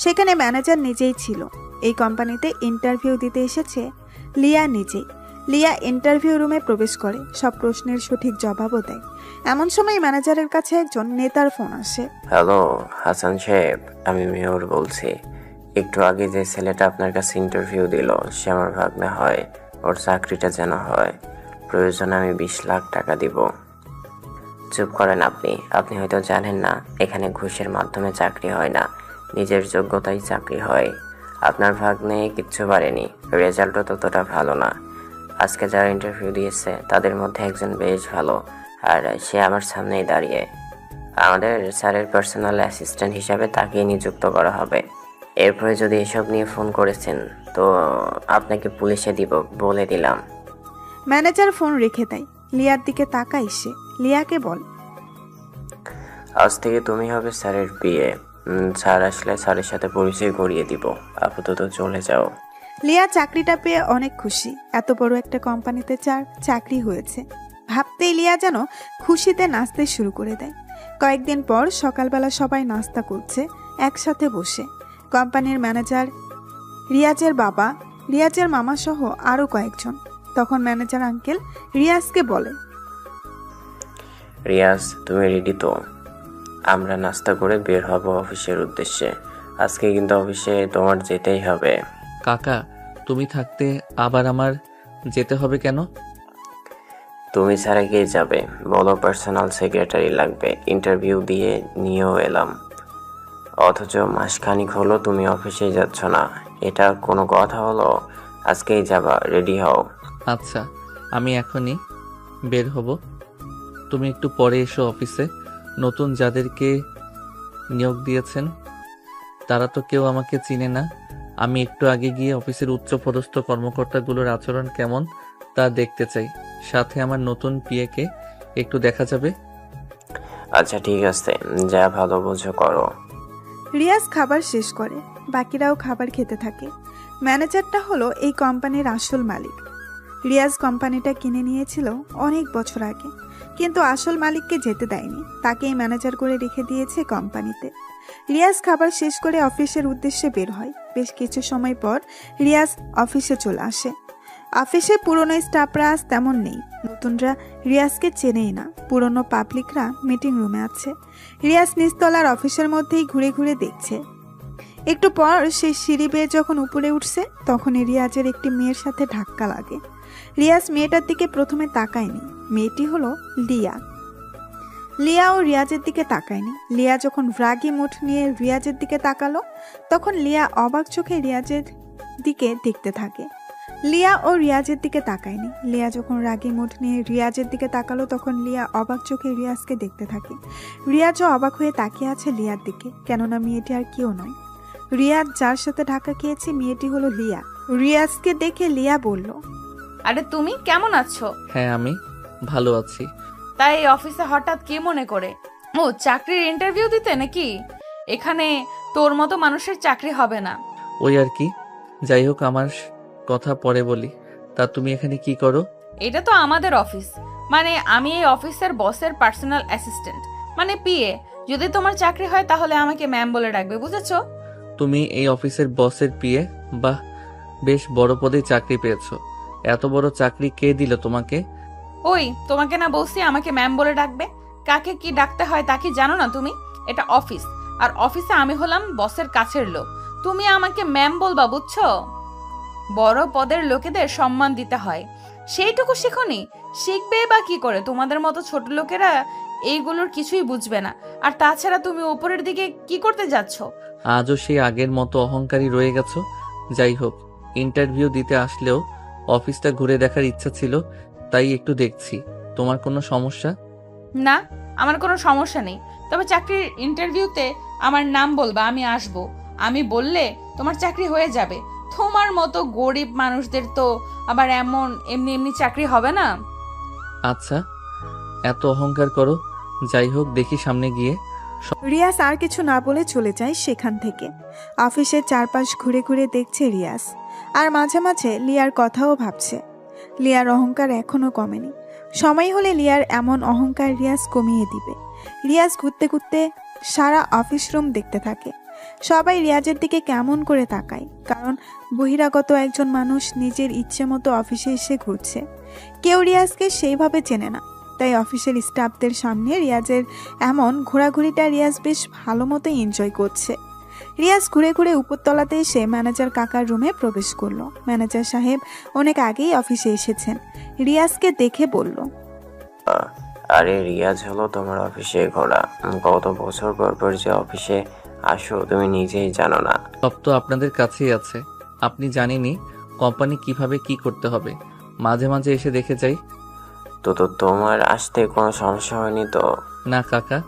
সেখানে ম্যানেজার নিজেই ছিল। এই কোম্পানিতে ইন্টারভিউ দিতে এসেছে লিয়া নিজেই। লিয়া ইন্টারভিউ রুমে প্রবেশ করে, সব প্রশ্নের সঠিক জবাবও দেয়। এমন সময় ম্যানেজারের কাছে একজন নেতার ফোন আসে। হ্যালো হাসান সাহেব, আমি মেয়র বলছি। একটু আগে যে ছেলেটা আপনার কাছে ইন্টারভিউ দিল সে আমার ভাগ্নে হয়। ওর চাকরিটা যেন হয়। প্রয়োজনে আমি 20 লাখ টাকা দিব। চুপ করেন আপনি। আপনি হয়তো জানেন না, এখানে ঘুষের মাধ্যমে চাকরি হয় না, নিজের যোগ্যতাই চাকরি হয়। আপনার ভাগ্নে কিচ্ছু পারেনি, রেজাল্টও ততটা ভালো না। আজকে যারা ইন্টারভিউ দিয়েছে তাদের মধ্যে একজন বেশ ভালো, আর সে আমার সামনেই দাঁড়িয়ে। আমাদের স্যারের পার্সোনাল অ্যাসিস্ট্যান্ট হিসাবে তাকেই নিযুক্ত করা হবে। এরপরে যদি এসব নিয়ে ফোন করেছেন তো আপনাকে পুলিশে দিব, বলে দিলাম। ম্যানেজার ফোন রেখে দেয়। লিয়ার দিকে তাকায় সে। লিয়াকে বল, আজ থেকে তুমি হবে স্যারের বিয়ে। স্যার আসলে স্যারের সাথে পরিচয় করিয়ে দিব। আপাতত চলে যাও। লিয়া চাকরিটা পেয়ে অনেক খুশি। এত বড় একটা কোম্পানিতে চাকরি হয়েছে। ভাবতেই লিয়া যেন খুশিতে নাচতে শুরু করে দেয়। কয়েকদিন পর সকালবেলা সবাই নাস্তা করছে একসাথে বসে। কোম্পানির ম্যানেজার, রিয়াজের বাবা, রিয়াজের মামা সহ আরও কয়েকজন। তখন ম্যানেজার আঙ্কেল রিয়াজকে বলে, রিয়াজ, তুমি রেডি তো? আমরা নাস্তা করে বের হব অফিসের উদ্দেশ্যে। আজকে কিন্তু অফিসে তোমার যেতেই হবে। কাকা, তুমি থাকতে আবার আমার যেতে হবে কেন? তুমি ছাড়া কে যাবে বলো? পার্সোনাল সেক্রেটারি লাগবে। ইন্টারভিউ দিয়ে নিয়েও এলাম, অথচ মাসখানিক হলো তুমি অফিসে যাচ্ছ না। এটা কোনো কথা হলো? আজকেই যাবা, রেডি হও। আচ্ছা, আমি এখনই বের হব। তুমি একটু পরে এসো অফিসে। নতুন যাদেরকে নিয়োগ দিয়েছেন তারা তো কেউ আমাকে চিনে না। আমি একটু আগে গিয়ে অফিসের উচ্চপদস্থ কর্মকর্তাগুলোর আচরণ কেমন তা দেখতে চাই। সাথে আমার নতুন পিএকে একটু দেখা যাবে। আচ্ছা ঠিক আছে, যা ভালো বোঝো করো। রিয়াজ খাবার শেষ করে। বাকিরাও খাবার খেতে থাকে। ম্যানেজারটা হলো এই কোম্পানির আসল মালিক। রিয়াজ কোম্পানিটা কিনে নিয়েছিল অনেক বছর আগে, কিন্তু আসল মালিককে যেতে দেয়নি। তাকেই ম্যানেজার করে রেখে দিয়েছে কোম্পানিতে। রিয়াজ খাবার শেষ করে অফিসের উদ্দেশ্যে বের হয়। বেশ কিছু সময় পর রিয়াজ অফিসে চলে আসে। অফিসে পুরনো স্টাফরা আজ তেমন নেই। নতুনরা রিয়াজকে চেনেই না। পুরনো পাবলিকরা মিটিং রুমে আছে। রিয়াজ নিচতলার অফিসের মধ্যেই ঘুরে ঘুরে দেখছে। একটু পর সে সিঁড়ি বেয়ে যখন উপরে উঠছে তখনই রিয়াজের একটি মেয়ের সাথে ধাক্কা লাগে। রিয়াজ মেয়েটার দিকে প্রথমে তাকায়নি। মেয়েটি হলো লিয়া। লিয়াও রিয়াজের দিকে তাকায়নি। লিয়া যখন রাগী মুঠ নিয়ে রিয়াজের দিকে তাকালো তখন লিয়া অবাক চোখে রিয়াজের দিকে দেখতে থাকে। লিয়া ও রিয়াজের দিকে তাকায়নি। লিয়া যখন রাগী মুঠ নিয়ে রিয়াজের দিকে তাকালো তখন লিয়া অবাক চোখে রিয়াজকে দেখতে থাকে। রিয়াজও অবাক হয়ে তাকিয়ে আছে লিয়ার দিকে, কেননা মেয়েটি আর কেউ নয়। রিয়াজ যার সাথে ধাক্কা খেয়েছে মেয়েটি হলো লিয়া। রিয়াজকে দেখে লিয়া বলল, আরে তুমি কেমন আছো? হ্যাঁ, আমি ভালো আছি। তাই এই অফিসে হঠাৎ কি মনে করে? ও চাকরির ইন্টারভিউ দিতে নাকি? এখানে তোর মতো মানুষের চাকরি হবে না। ওই আর কি। যাই হোক, আমার কথা পরে বলি। তা তুমি এখানে কি করো? এটা তো আমাদের অফিস, মানে আমি এই অফিসের বসের পার্সোনাল অ্যাসিস্ট্যান্ট, মানে পিএ। যদি তোমার চাকরি হয় তাহলে আমাকে ম্যাম বলে ডাকবে, বুঝেছো? তুমি এই অফিসের বসের পিএ? বাহ, বেশ বড় পদে চাকরি পেয়েছো। এত বড় চাকরি কে দিল তোমাকে? ওই তোমাকে না বলছি আমাকে ম্যাম বলে ডাকবে? কাকে কি ডাকতে হয় তা কি জানো না তুমি? এটা অফিস, আর অফিসে আমি হলাম বসের কাছের লোক। তুমি আমাকে ম্যাম বলবা, বুঝছো? বড় পদের লোকেদের সম্মান দিতে হয়, সেইটুকু শিখোনি? শিখবে বা কি করে? তোমাদের মতো ছোট লোকেরা এইগুলোর কিছুই বুঝবে না। আর তাছাড়া তুমি উপরের দিকে কি করতে যাচ্ছ? আজও সেই আগের মতো অহংকারী রয়ে গেছো। যাই হোক, ইন্টারভিউ দিতে আসলেও অফিসটা ঘুরে দেখার ইচ্ছা ছিল, তাই একটু দেখছি। তোমার কোনো সমস্যা? না, আমার কোনো সমস্যা নেই। তবে চাকরির ইন্টারভিউতে আমার নাম বলবা, আমি আসব। আমি বললে তোমার চাকরি হয়ে যাবে। তোমার মতো গরিব মানুষদের তো আবার এমনি এমনি চাকরি হবে না। আচ্ছা, এত অহংকার করো। যাই হোক, দেখি সামনে গিয়ে। রিয়াজ আর কিছু না বলে চলে যায় সেখান থেকে। অফিসের চারপাশ ঘুরে ঘুরে দেখছে রিয়াজ, আর মাঝে মাঝে লিয়ার কথাও ভাবছে। লিয়ার অহংকার এখনো কমেনি। সময় হলে লিয়ার এমন অহংকার রিয়াজ কমিয়ে দিবে। রিয়াজ ঘুরতে ঘুরতে সারা অফিস রুম দেখতে থাকে। সবাই রিয়াজের দিকে কেমন করে তাকায়, কারণ বহিরাগত একজন মানুষ নিজের ইচ্ছে মতো অফিসে এসে ঘুরছে। কেউ রিয়াজকে সেইভাবে চেনে না, তাই অফিসের স্টাফদের সামনে রিয়াজের এমন ঘোরাঘুরিটা রিয়াজ বেশ ভালো মতো এনজয় করছে। রিয়াজ ঘুরে ঘুরে উপরতলাতে এসে ম্যানেজার কাকার রুমে প্রবেশ করলো। ম্যানেজার সাহেব অনেক আগেই অফিসে এসেছেন। রিয়াজকে দেখে বলল, আরে রিয়াজ হলো তোমার অফিসে ঘোড়া। কত বছর পর পর যে অফিসে আসো তুমি নিজেই জানো না। সব তো আপনাদের কাছেই আছে। আপনি জানেনই কোম্পানি কিভাবে কি করতে হবে। মাঝে মাঝে এসে দেখে যাই। তো তোমার আসতে কোনো সমস্যা হয়নি তো? না কাকা,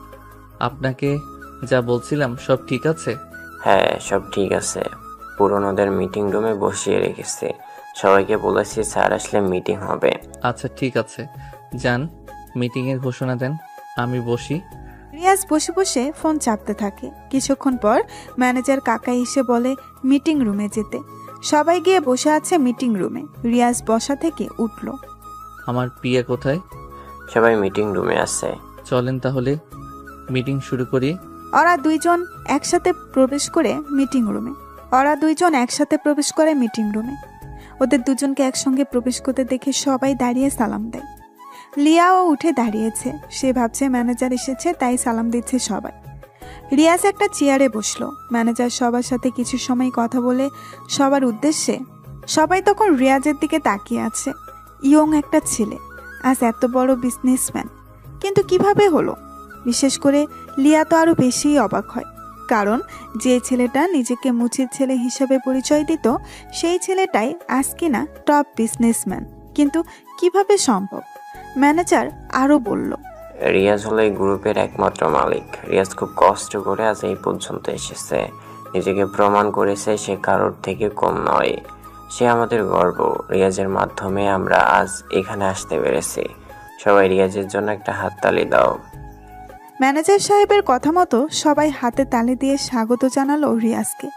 আপনাকে যা বলছিলাম সব ঠিক আছে? হ্যাঁ, সব ঠিক আছে। পুরনোদের মিটিং রুমে বসিয়ে রেখেছি। সবাইকে বলেছি স্যার আসলে মিটিং হবে। আচ্ছা ঠিক আছে, যান মিটিংয়ের ঘোষণা দেন, আমি বসি। রিয়াজ বসে বসে ফোন চাপতে থাকে। কিছুক্ষণ পর ম্যানেজার কাকা এসে বলে মিটিং রুমে যেতে। সবাই গিয়ে বসে আছে মিটিং রুমে। রিয়াজ বসা থেকে উঠল। আমার পিয়া কোথায়? সবাই মিটিং রুমে আছে। চলেন তাহলে মিটিং শুরু করি। ওরা দুইজন একসাথে প্রবেশ করে মিটিং রুমে। ওদের দুজনকে একসঙ্গে প্রবেশ করতে দেখে সবাই দাঁড়িয়ে সালাম দেয়। লিয়াও উঠে দাঁড়িয়েছে। সে ভাবছে ম্যানেজার এসেছে, তাই সালাম দিচ্ছে সবাই। রিয়াজ একটা চেয়ারে বসলো। ম্যানেজার সবার সাথে কিছু সময় কথা বলে সবার উদ্দেশ্যে। সবাই তখন রিয়াজের দিকে তাকিয়ে আছে। ইয়ং একটা ছেলে, আজ এত বড় বিজনেসম্যান, কিন্তু কিভাবে হলো? বিশেষ করে লিয়া তো আরো বেশি অবাক হয়, কারণ যে ছেলেটা নিজেকে মুচির ছেলে হিসেবে পরিচয় দিত, সেই ছেলেটাই আজ কিনা টপ বিজনেসম্যান। কিন্তু কিভাবে সম্ভব? ম্যানেজার আরো বলল, রিয়াজ হলো এই গ্রুপের একমাত্র মালিক। রিয়াজ খুব কষ্ট করে আজ এই পর্যন্ত এসেছে। নিজেকে প্রমাণ করেছে সে কারোর থেকে কম নয়। সে আমাদের গর্ব। রিয়াজের মাধ্যমে আমরা আজ এখানে আসতে পেরেছি। সবাই রিয়াজের জন্য একটা হাততালি দাও। ম্যানেজার সাহেবের কথা মতো সবাই হাতে তালি দিয়ে স্বাগত জানালো রিয়াজকে।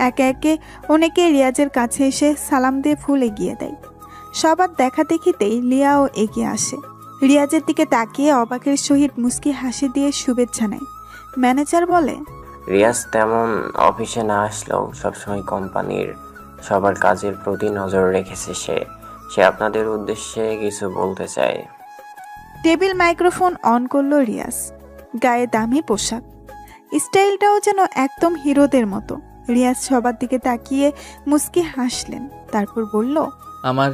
একে একে অনেকে রিয়াজের কাছে এসে সালাম দিয়ে ফুল এগিয়ে দেয়। সবার দেখা দেখিতেই লিয়াও এগিয়ে আসে। রিয়াজের দিকে তাকিয়ে অবাকের সহিত মুস্কি হাসি দিয়ে শুভেচ্ছা নেয়। ম্যানেজার বলে, রিয়াজ তেমন অফিসে না আসলেও সবসময় কোম্পানির সবার কাজের প্রতি নজর রেখেছে। সে আপনাদের উদ্দেশ্যে কিছু বলতে চায়। টেবিল মাইক্রোফোন অন করলো রিয়াজ। গায়ে দামি পোশাক, স্টাইলটাও যেন একদম হিরোদের মতো। রিয়াজ সবার দিকে তাকিয়ে মুস্কি হাসলেন, তারপর বলল, আমার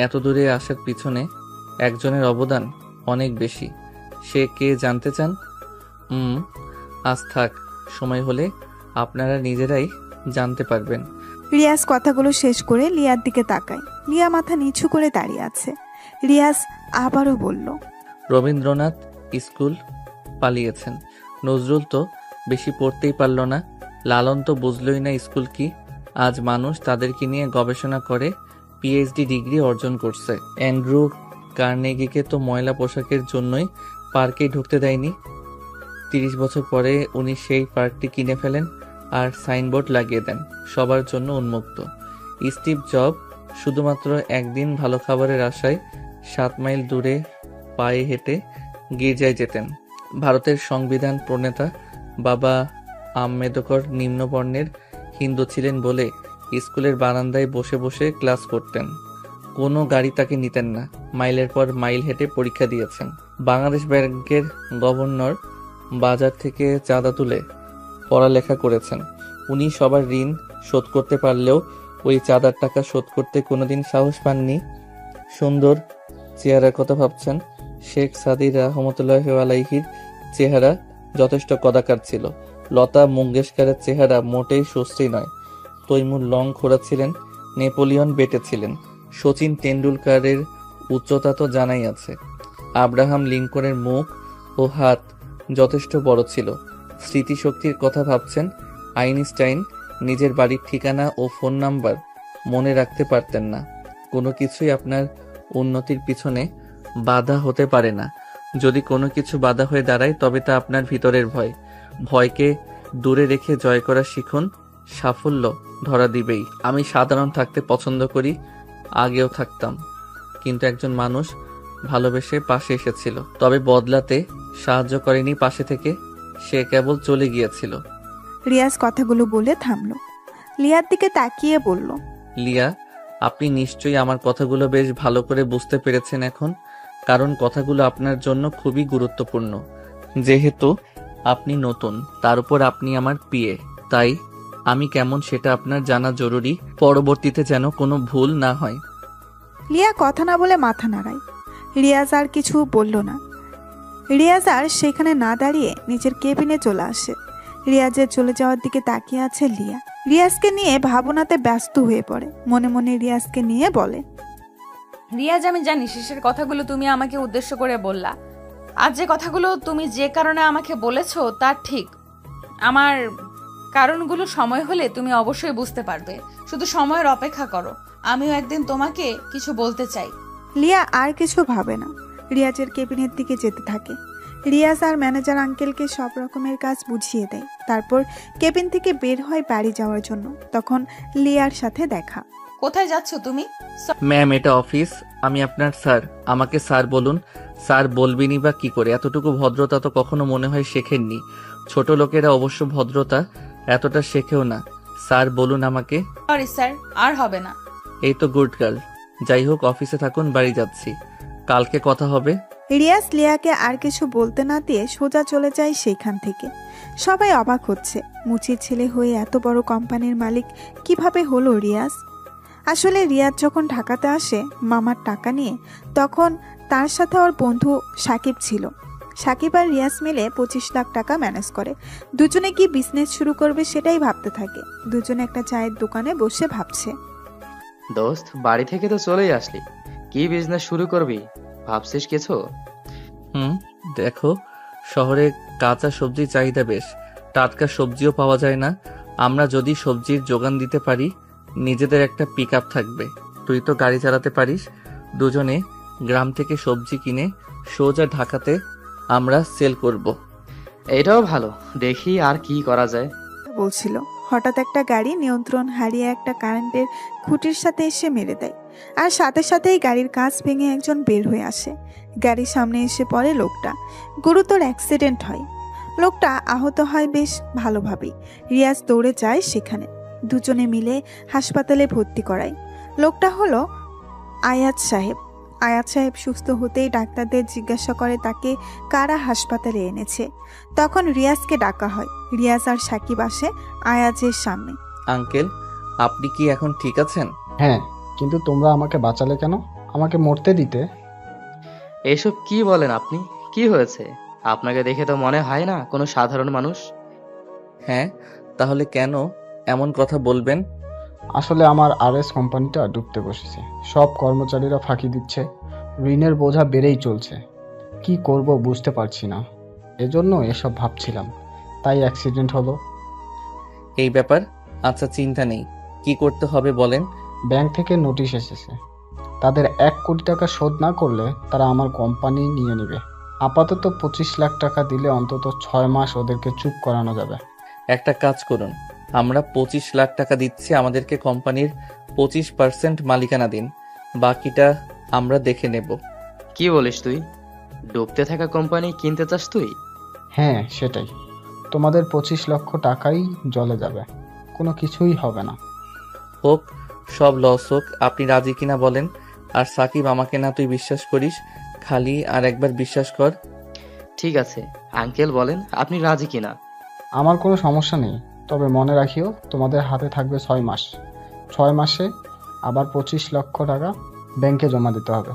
এত দূরে আসার পিছনে একজনের অবদান অনেক বেশি। সে কে জানতে চান? আজ থাক, সময় হলে আপনারা নিজেরাই জানতে পারবেন। রিয়াজ কথাগুলো শেষ করে লিয়ার দিকে তাকায়। লিয়া মাথা নিচু করে দাঁড়িয়ে আছে। রিয়াজ আবারও বলল, রবীন্দ্রনাথ স্কুল পালিয়েছেন। নজরুল তো বেশি পড়তেই পারল না। লালন তো বুঝলই না স্কুল কি। আজ মানুষ তাদেরকে নিয়ে গবেষণা করে পিএইচডি ডিগ্রি অর্জন করছে। অ্যান্ড্রু কার্নেগিকে তো ময়লা পোশাকের জন্যই পার্কে ঢুকতে দেয়নি। 30 বছর পরে উনি সেই পার্কটি কিনে ফেলেন আর সাইনবোর্ড লাগিয়ে দেন, সবার জন্য উন্মুক্ত। স্টিভ জব শুধুমাত্র একদিন ভালো খাবারের আশায় 7 মাইল দূরে পায়ে হেঁটে গির্জায় যেতেন। ভারতের সংবিধান প্রণেতা বাবা আম্বেদকর নিম্নবর্ণের হিন্দু ছিলেন বলে স্কুলের বারান্দায় বসে বসে ক্লাস করতেন। কোনো গাড়ি তাকে নিতেন না। মাইলের পর মাইল হেঁটে পরীক্ষা দিয়েছেন। বাংলাদেশ ব্যাংকের গভর্নর বাজার থেকে চাঁদা তুলে পড়ালেখা করেছেন। উনি সবার ঋণ শোধ করতে পারলেও ওই চাঁদার টাকা শোধ করতে কোনোদিন সাহস পাননি। সুন্দর চেহারার কথা ভাবছেন? শেখ সাদি রহমতুল্লাহ আলাইহির চেহারা যথেষ্ট কদাকার ছিল। লতা মঙ্গেশকরের চেহারা মোটেই সুশ্রী নয়। তৈমুর লং খোড়া ছিলেন, নেপোলিয়ন বেটে ছিলেন। সচিন টেন্ডুলকারের উচ্চতা তো জানাই আছে। আব্রাহাম লিঙ্কনের মুখ ও হাত যথেষ্ট বড় ছিল। স্মৃতিশক্তির কথা ভাবছেন? আইনস্টাইন নিজের বাড়ির ঠিকানা ও ফোন নাম্বার মনে রাখতে পারতেন না। কোনো কিছুই আপনার উন্নতির পিছনে বাধা হতে পারে না। যদি কোনো কিছু বাধা হয়ে দাঁড়ায় তবে তা আপনার ভিতরের ভয়। ভয়কে দূরে রেখে জয় করা শিখুন, সাফল্য ধরা দিবেই। আমি সাধারণ থাকতে পছন্দ করি, আগেও থাকতাম, কিন্তু একজন মানুষ ভালোবেসে পাশে এসেছিল, তবে বদলাতে সাহায্য করেনি পাশে থেকে, সে কেবল চলে গিয়েছিল। রিয়াজ কথাগুলো বলে থামলো। লিয়ার দিকে তাকিয়ে বলল, লিয়া, আপনি নিশ্চয়ই আমার কথাগুলো বেশ ভালো করে বুঝতে পেরেছেন এখন, কারণ কথাগুলো আপনার জন্য খুবই গুরুত্বপূর্ণ। যেহেতু আপনি নতুন, তার উপর আপনি আমার পিএ, তাই আমি কেমন সেটা আপনার জানা জরুরি, পরবর্তীতে যেন কোনো ভুল না হয়। লিয়া কথা না বলে মাথা নাড়ায়। রিয়াজ আর কিছু বলল না। রিয়াজ আর সেখানে না দাঁড়িয়ে নিজের কেবিনে চলে আসে। রিয়াজের চলে যাওয়ার দিকে তাকিয়ে আছে লিয়া। রিয়াজকে নিয়ে ভাবনাতে ব্যস্ত হয়ে পড়ে। মনে মনে রিয়াজকে নিয়ে বলে, রিয়াজ, আমি জানি শেষের কথাগুলো তুমি আমাকে উদ্দেশ্য করে বললা। আর যে কথাগুলো তুমি যে কারণে আমাকে বলেছো তা ঠিক। আমার কারণগুলো সময় হলে তুমি অবশ্যই বুঝতে পারবে। শুধু সময়ের অপেক্ষা করো। আমিও একদিন তোমাকে কিছু বলতে চাই। লিয়া আর কিছু ভাবে না, রিয়াজের কেবিনের দিকে যেতে থাকে। রিয়াজ আর ম্যানেজার আঙ্কেলকে সব রকমের কাজ বুঝিয়ে দেয়। তারপর কেবিন থেকে বের হয় বাড়ি যাওয়ার জন্য। তখন লিয়ার সাথে দেখা। কোথায় যাচ্ছ তুমি? ম্যাম, এটা অফিস, আমি আপনার স্যার, আমাকে স্যার বলুন। স্যার বলবিনি বা কি করে? এতটুকু ভদ্রতা তো কখনো মনে হয় শেখেননি। ছোট লোকেরা অবশ্য ভদ্রতা এতটা শেখেও না। স্যার বলুন আমাকে। সরি স্যার, আর হবে না। এই তো গুড গার্ল। যাই হোক, অফিসে থাকুন, বাড়ি যাচ্ছি, কালকে কথা হবে। রিয়াজ লিয়াকে আর কিছু বলতে না দিয়ে সোজা চলে যায় সেইখান থেকে। সবাই অবাক হচ্ছে, মুচির ছেলে হয়ে এত বড় কোম্পানির মালিক কিভাবে হলো রিয়াজ। আসলে রিয়াজ যখন ঢাকাতে আসে মামার টাকা নিয়ে, তখন তার সাথে ওর বন্ধু সাকিব ছিল। সাকিব আর রিয়াজ মিলে 25 লাখ টাকা ম্যানেজ করে। দুজনে কি বিজনেস শুরু করবে সেটাই ভাবতে থাকে। দুজনে একটা চায়ের দোকানে বসে ভাবছে। দোস্ত, বাড়ি থেকে তো চলেই আসলি, কি বিজনেস শুরু করবি ভাবছিস কিছু? দেখো, শহরে কাঁচা সবজির চাহিদা বেশ, টাটকা সবজিও পাওয়া যায় না। আমরা যদি সবজির যোগান দিতে পারি, নিজেদের একটা পিক আপ থাকবে, তুই তো গাড়ি চালাতে পারিস। দুজনে গ্রাম থেকে সবজি কিনে সোজা ঢাকাতে আমরা সেল করব। এটাও ভালো, দেখি আর কি করা যায়। বলছিল, হঠাৎ একটা গাড়ি নিয়ন্ত্রণ হারিয়ে একটা কারেন্টের খুঁটির সাথে এসে মেরে দেয়। আর সাথে সাথেই গাড়ির কাঁচ ভেঙে একজন বের হয়ে আসে। গাড়ির সামনে এসে পড়ে লোকটা। গুরুতর অ্যাক্সিডেন্ট হয়। লোকটা আহত হয় বেশ ভালোভাবেই। রিয়াজ দৌড়ে যায় সেখানে। দুজনে মিলে হাসপাতালে ভর্তি করায়। লোকটা হলো আয়াত সাহেব। আয়াত সাহেব সুস্থ হতেই ডাক্তারদের জিজ্ঞাসা করে তাকে কারা হাসপাতালে এনেছে। তখন রিয়াজকে ডাকা হয়। রিয়াজ আর সাকিব আসে আয়াজের সামনে। আঙ্কেল, আপনি কি এখন ঠিক আছেন? হ্যাঁ, কিন্তু তোমরা আমাকে বাঁচালে কেন? আমাকে মরতে দিতে। এসব কি বলেন আপনি? কি হয়েছে? আপনাকে দেখে তো মনে হয় না কোনো সাধারণ মানুষ। হ্যাঁ, তাহলে কেন এমন কথা বলবেন? আসলে আমার আরএস কোম্পানিটা ডুবতে বসেছে। সব কর্মচারীরা ফাঁকি দিচ্ছে, ঋণের বোঝা বেড়েই চলছে। কি করব বুঝতে পারছি না, এজন্য এসব ভাবছিলাম, তাই অ্যাক্সিডেন্ট হলো। এই ব্যাপার? আচ্ছা, চিন্তা নেই, কি করতে হবে বলেন। ব্যাংক থেকে নোটিশ এসেছে, তাদের 1 কোটি টাকা শোধ না করলে তারা আমার কোম্পানি নিয়ে নেবে। আপাতত 25 লাখ টাকা দিলে অন্তত 6 মাস ওদেরকে চুপ করানো যাবে। একটা কাজ করুন, আমরা 25 লাখ টাকা দিচ্ছি, আমাদেরকে কোম্পানির 25% মালিকানা দিন, বাকিটা আমরা দেখে নেব। কি বলিস তুই? ডুবতে থাকা কোম্পানি কিনতে চাস তুই? হ্যাঁ, সেটাই। তোমাদের 25 লক্ষ টাকাই জলে যাবে, কোনো কিছুই হবে না। হোক, সব লস হোক, আপনি রাজি কিনা বলেন। আর সাকিব, আমাকে না তুই বিশ্বাস করিস, খালি আর একবার বিশ্বাস কর। ঠিক আছে আঙ্কেল, বলেন আপনি রাজি কিনা। আমার কোনো সমস্যা নেই, তবে মনে রাখিও তোমাদের হাতে থাকবে 6 মাস। 6 মাসে আবার 25 লক্ষ টাকা ব্যাংকে জমা দিতে হবে।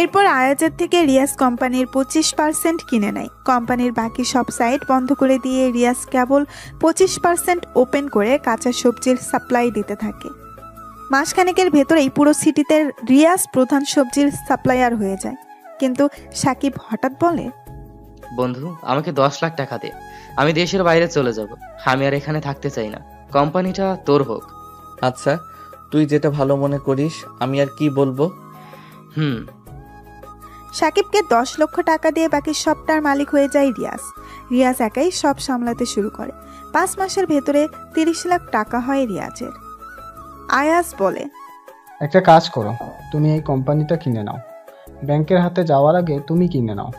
এরপর আয়াজের থেকে রিয়াজ কোম্পানির 25% কিনে নেয়। কোম্পানির বাকি সব সাইট বন্ধ করে দিয়ে রিয়াজ কেবল 25% ওপেন করে কাঁচা সবজির সাপ্লাই দিতে থাকে। মাসখানেকের ভেতরেই পুরো সিটিতে রিয়াজ প্রধান সবজির সাপ্লায়ার হয়ে যায়। কিন্তু সাকিব হঠাৎ বলে, বন্ধু আমাকে 10 লাখ টাকা দে, আমি দেশের বাইরে চলে যাব। আমি আর এখানে থাকতে চাই না, কোম্পানিটা তোর হোক। আচ্ছা, তুই যেটা ভালো মনে করিস, আমি আর কি বলবো। হুম। সাকিবকে 10 লক্ষ টাকা দিয়ে বাকি সবটার মালিক হয়ে যায় রিয়াজ। রিয়াজ একাই সব সামলাতে শুরু করে। 5 মাসের ভেতরে 30 লাখ টাকা হয় রিয়াজের। আয়াজ বলে, একটা কাজ করো, তুমি এই কোম্পানিটা কিনে নাও। ব্যাংকের হাতে যাওয়ার আগে তুমি কিনে নাও।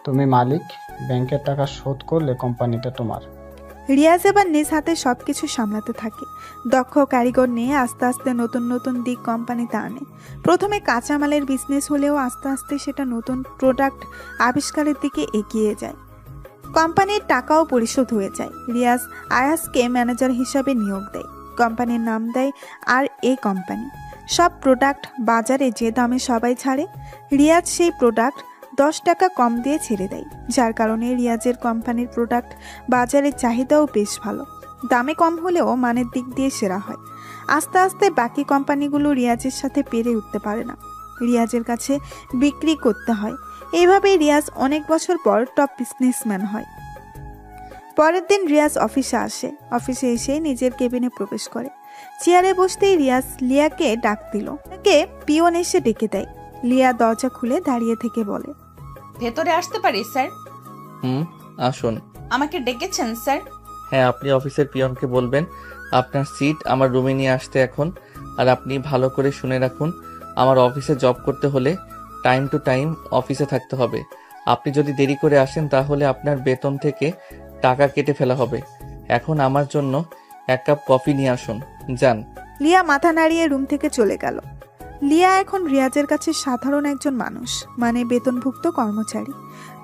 তুমি মালিক, ব্যাংকের টাকা শোধ করলে কোম্পানিটা তোমার। রিয়াজ এবার নিজ হাতে সবকিছু সামলাতে থাকে। দক্ষ কারিগর নিয়ে আস্তে আস্তে নতুন নতুন দিক কোম্পানিতে আনে। প্রথমে কাঁচামালের বিজনেস হলেও আস্তে আস্তে সেটা নতুন প্রোডাক্ট আবিষ্কারের দিকে এগিয়ে যায়। কোম্পানির টাকাও পরিশোধ হয়ে যায়। রিয়াজ আয়াজকে ম্যানেজার হিসাবে নিয়োগ দেয়। কোম্পানির নাম দেয় আর এ কোম্পানি। সব প্রোডাক্ট বাজারে যে দামে সবাই ছাড়ে, রিয়াজ সেই প্রোডাক্ট 10 টাকা কম দিয়ে ছেড়ে দেয়, যার কারণে রিয়াজের কোম্পানির প্রোডাক্ট বাজারের চাহিদাও বেশ ভালো। দামে কম হলেও মানের দিক দিয়ে সেরা হয়। আস্তে আস্তে বাকি কোম্পানিগুলো রিয়াজের সাথে পেরে উঠতে পারে না, রিয়াজের কাছে বিক্রি করতে হয়। এইভাবেই রিয়াজ অনেক বছর পর টপ বিজনেসম্যান হয়। পরের দিন রিয়াজ অফিসে আসে। অফিসে এসে নিজের কেবিনে প্রবেশ করে। চেয়ারে বসতেই রিয়াজ লিয়াকে ডাক দিল। তাকে পিয়ন এসে ডেকে দেয়। লিয়া দরজা খুলে দাঁড়িয়ে থেকে বলে, ভেতরে আসতে পারি স্যার? আসুন। আমাকে ডেকেছেন স্যার? হ্যাঁ, আপনি অফিসের পিয়নকে বলবেন আপনার সিট আমার রুমে নিয়ে আসতে এখন। আর আপনি ভালো করে শুনে রাখুন, আমার অফিসে জব করতে হলে টাইম টু টাইম অফিসে থাকতে হবে। আপনি যদি দেরি করে আসেন তাহলে আপনার বেতন থেকে টাকা কেটে ফেলা হবে। এখন আমার জন্য 1 কাপ কফি নিয়ে আসুন, যান। লিয়া মাথা নাড়িয়ে রুম থেকে চলে গেল। লিয়া এখন রিয়াজের কাছে সাধারণ একজন মানুষ, মানে বেতনভুক্ত কর্মচারী।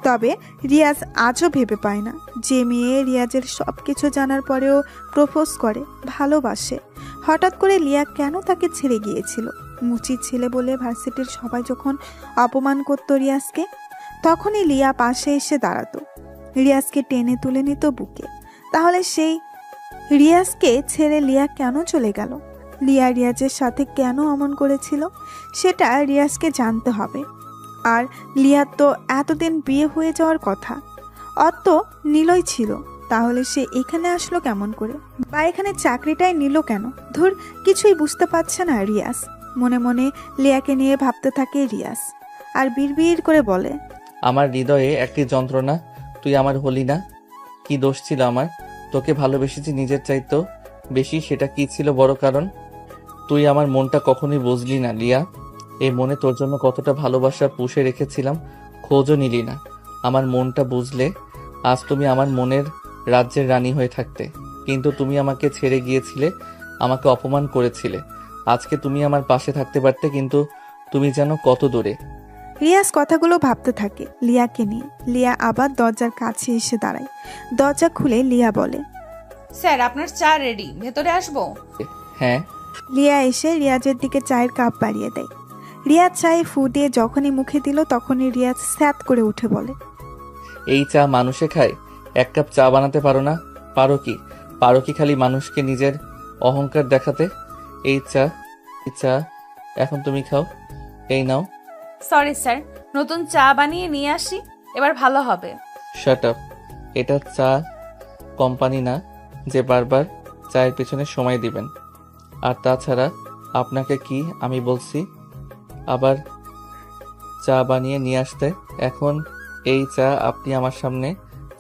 তবে রিয়াজ আজও ভেবে পায় না যে মেয়ে রিয়াজের সব কিছু জানার পরেও প্রপোজ করে, ভালোবাসে। হঠাৎ করে লিয়া কেন তাকে ছেড়ে গিয়েছিল? মুচির ছেলে বলে ভার্সিটির সবাই যখন অপমান করত রিয়াজকে, তখনই লিয়া পাশে এসে দাঁড়াতো, রিয়াজকে টেনে তুলে নিত বুকে। তাহলে সেই রিয়াজকে ছেড়ে লিয়া কেন চলে গেল? লিয়া রিয়াজের সাথে কেন অমন করেছিল? সেটা রিয়াজকে জানতে হবে। আর লিয়ার তো এতদিন বিয়ে হয়ে যাওয়ার কথা, অত নীলই ছিল। তাহলে সে এখানে আসলো কেমন করে, বা এখানে চাকরিটাই নিল কেন? ধুর, কিছুই বুঝতে পারছে না রিয়াজ। মনে মনে লিয়াকে নিয়ে ভাবতে থাকে রিয়াজ, আর বিড়বিড় করে বলে, আমার হৃদয়ে একটি যন্ত্রণা, তুই আমার হলি না। কি দোষ ছিল আমার? তোকে ভালোবেসেছি নিজের চাইতেও বেশি, সেটা কি ছিল বড় কারণ? তুই আমার মনটা কখনোই বুঝলি না লিয়া। এই মনে তোর জন্য কতটা ভালোবাসা পুষে রেখেছিলাম, খোঁজও নিলি না। আমার মনটা বুঝলে আজ তুমি আমার মনের রাজ্যের রানী হয়ে থাকতে। কিন্তু তুমি আমাকে ছেড়ে গিয়েছিলে, আমাকে অপমান করেছিলে। আজকে তুমি আমার পাশে থাকতে পারতে, কিন্তু তুমি যেন কত দূরে। রিয়াজ কথাগুলো ভাবতে থাকে লিয়াকে নিয়ে। লিয়া আবার দরজার কাছে এসে দাঁড়ায়। দরজা খুলে লিয়া বলে, স্যার আপনার চা রেডি, ভেতরে আসবো? হ্যাঁ। লিয়া এসে রিয়াজের দিকে চায়ের কাপ বাড়িয়ে দেয়। রিয়াজ চায়ে ফু দিয়ে যখনই মুখে দিল, তখনই রিয়াজ স্যাত করে উঠে বলে, এই চা মানুষে খায়? 1 কাপ চা বানাতে পারো না? পারো কি খালি মানুষকে নিজের অহংকার দেখাতে? এই চা এখন তুমি খাও, এই নাও। সরি স্যার, নতুন চা বানিয়ে নিয়ে আসি, এবার ভালো হবে। Shut up. এটা চা কোম্পানি না যে বারবার চায়ের পেছনে সময় দিবেন। আর তাছাড়া আপনাকে কি আমি বলছি আবার চা বানিয়ে নিয়ে আসতে? এখন এই চা আপনি আমার সামনে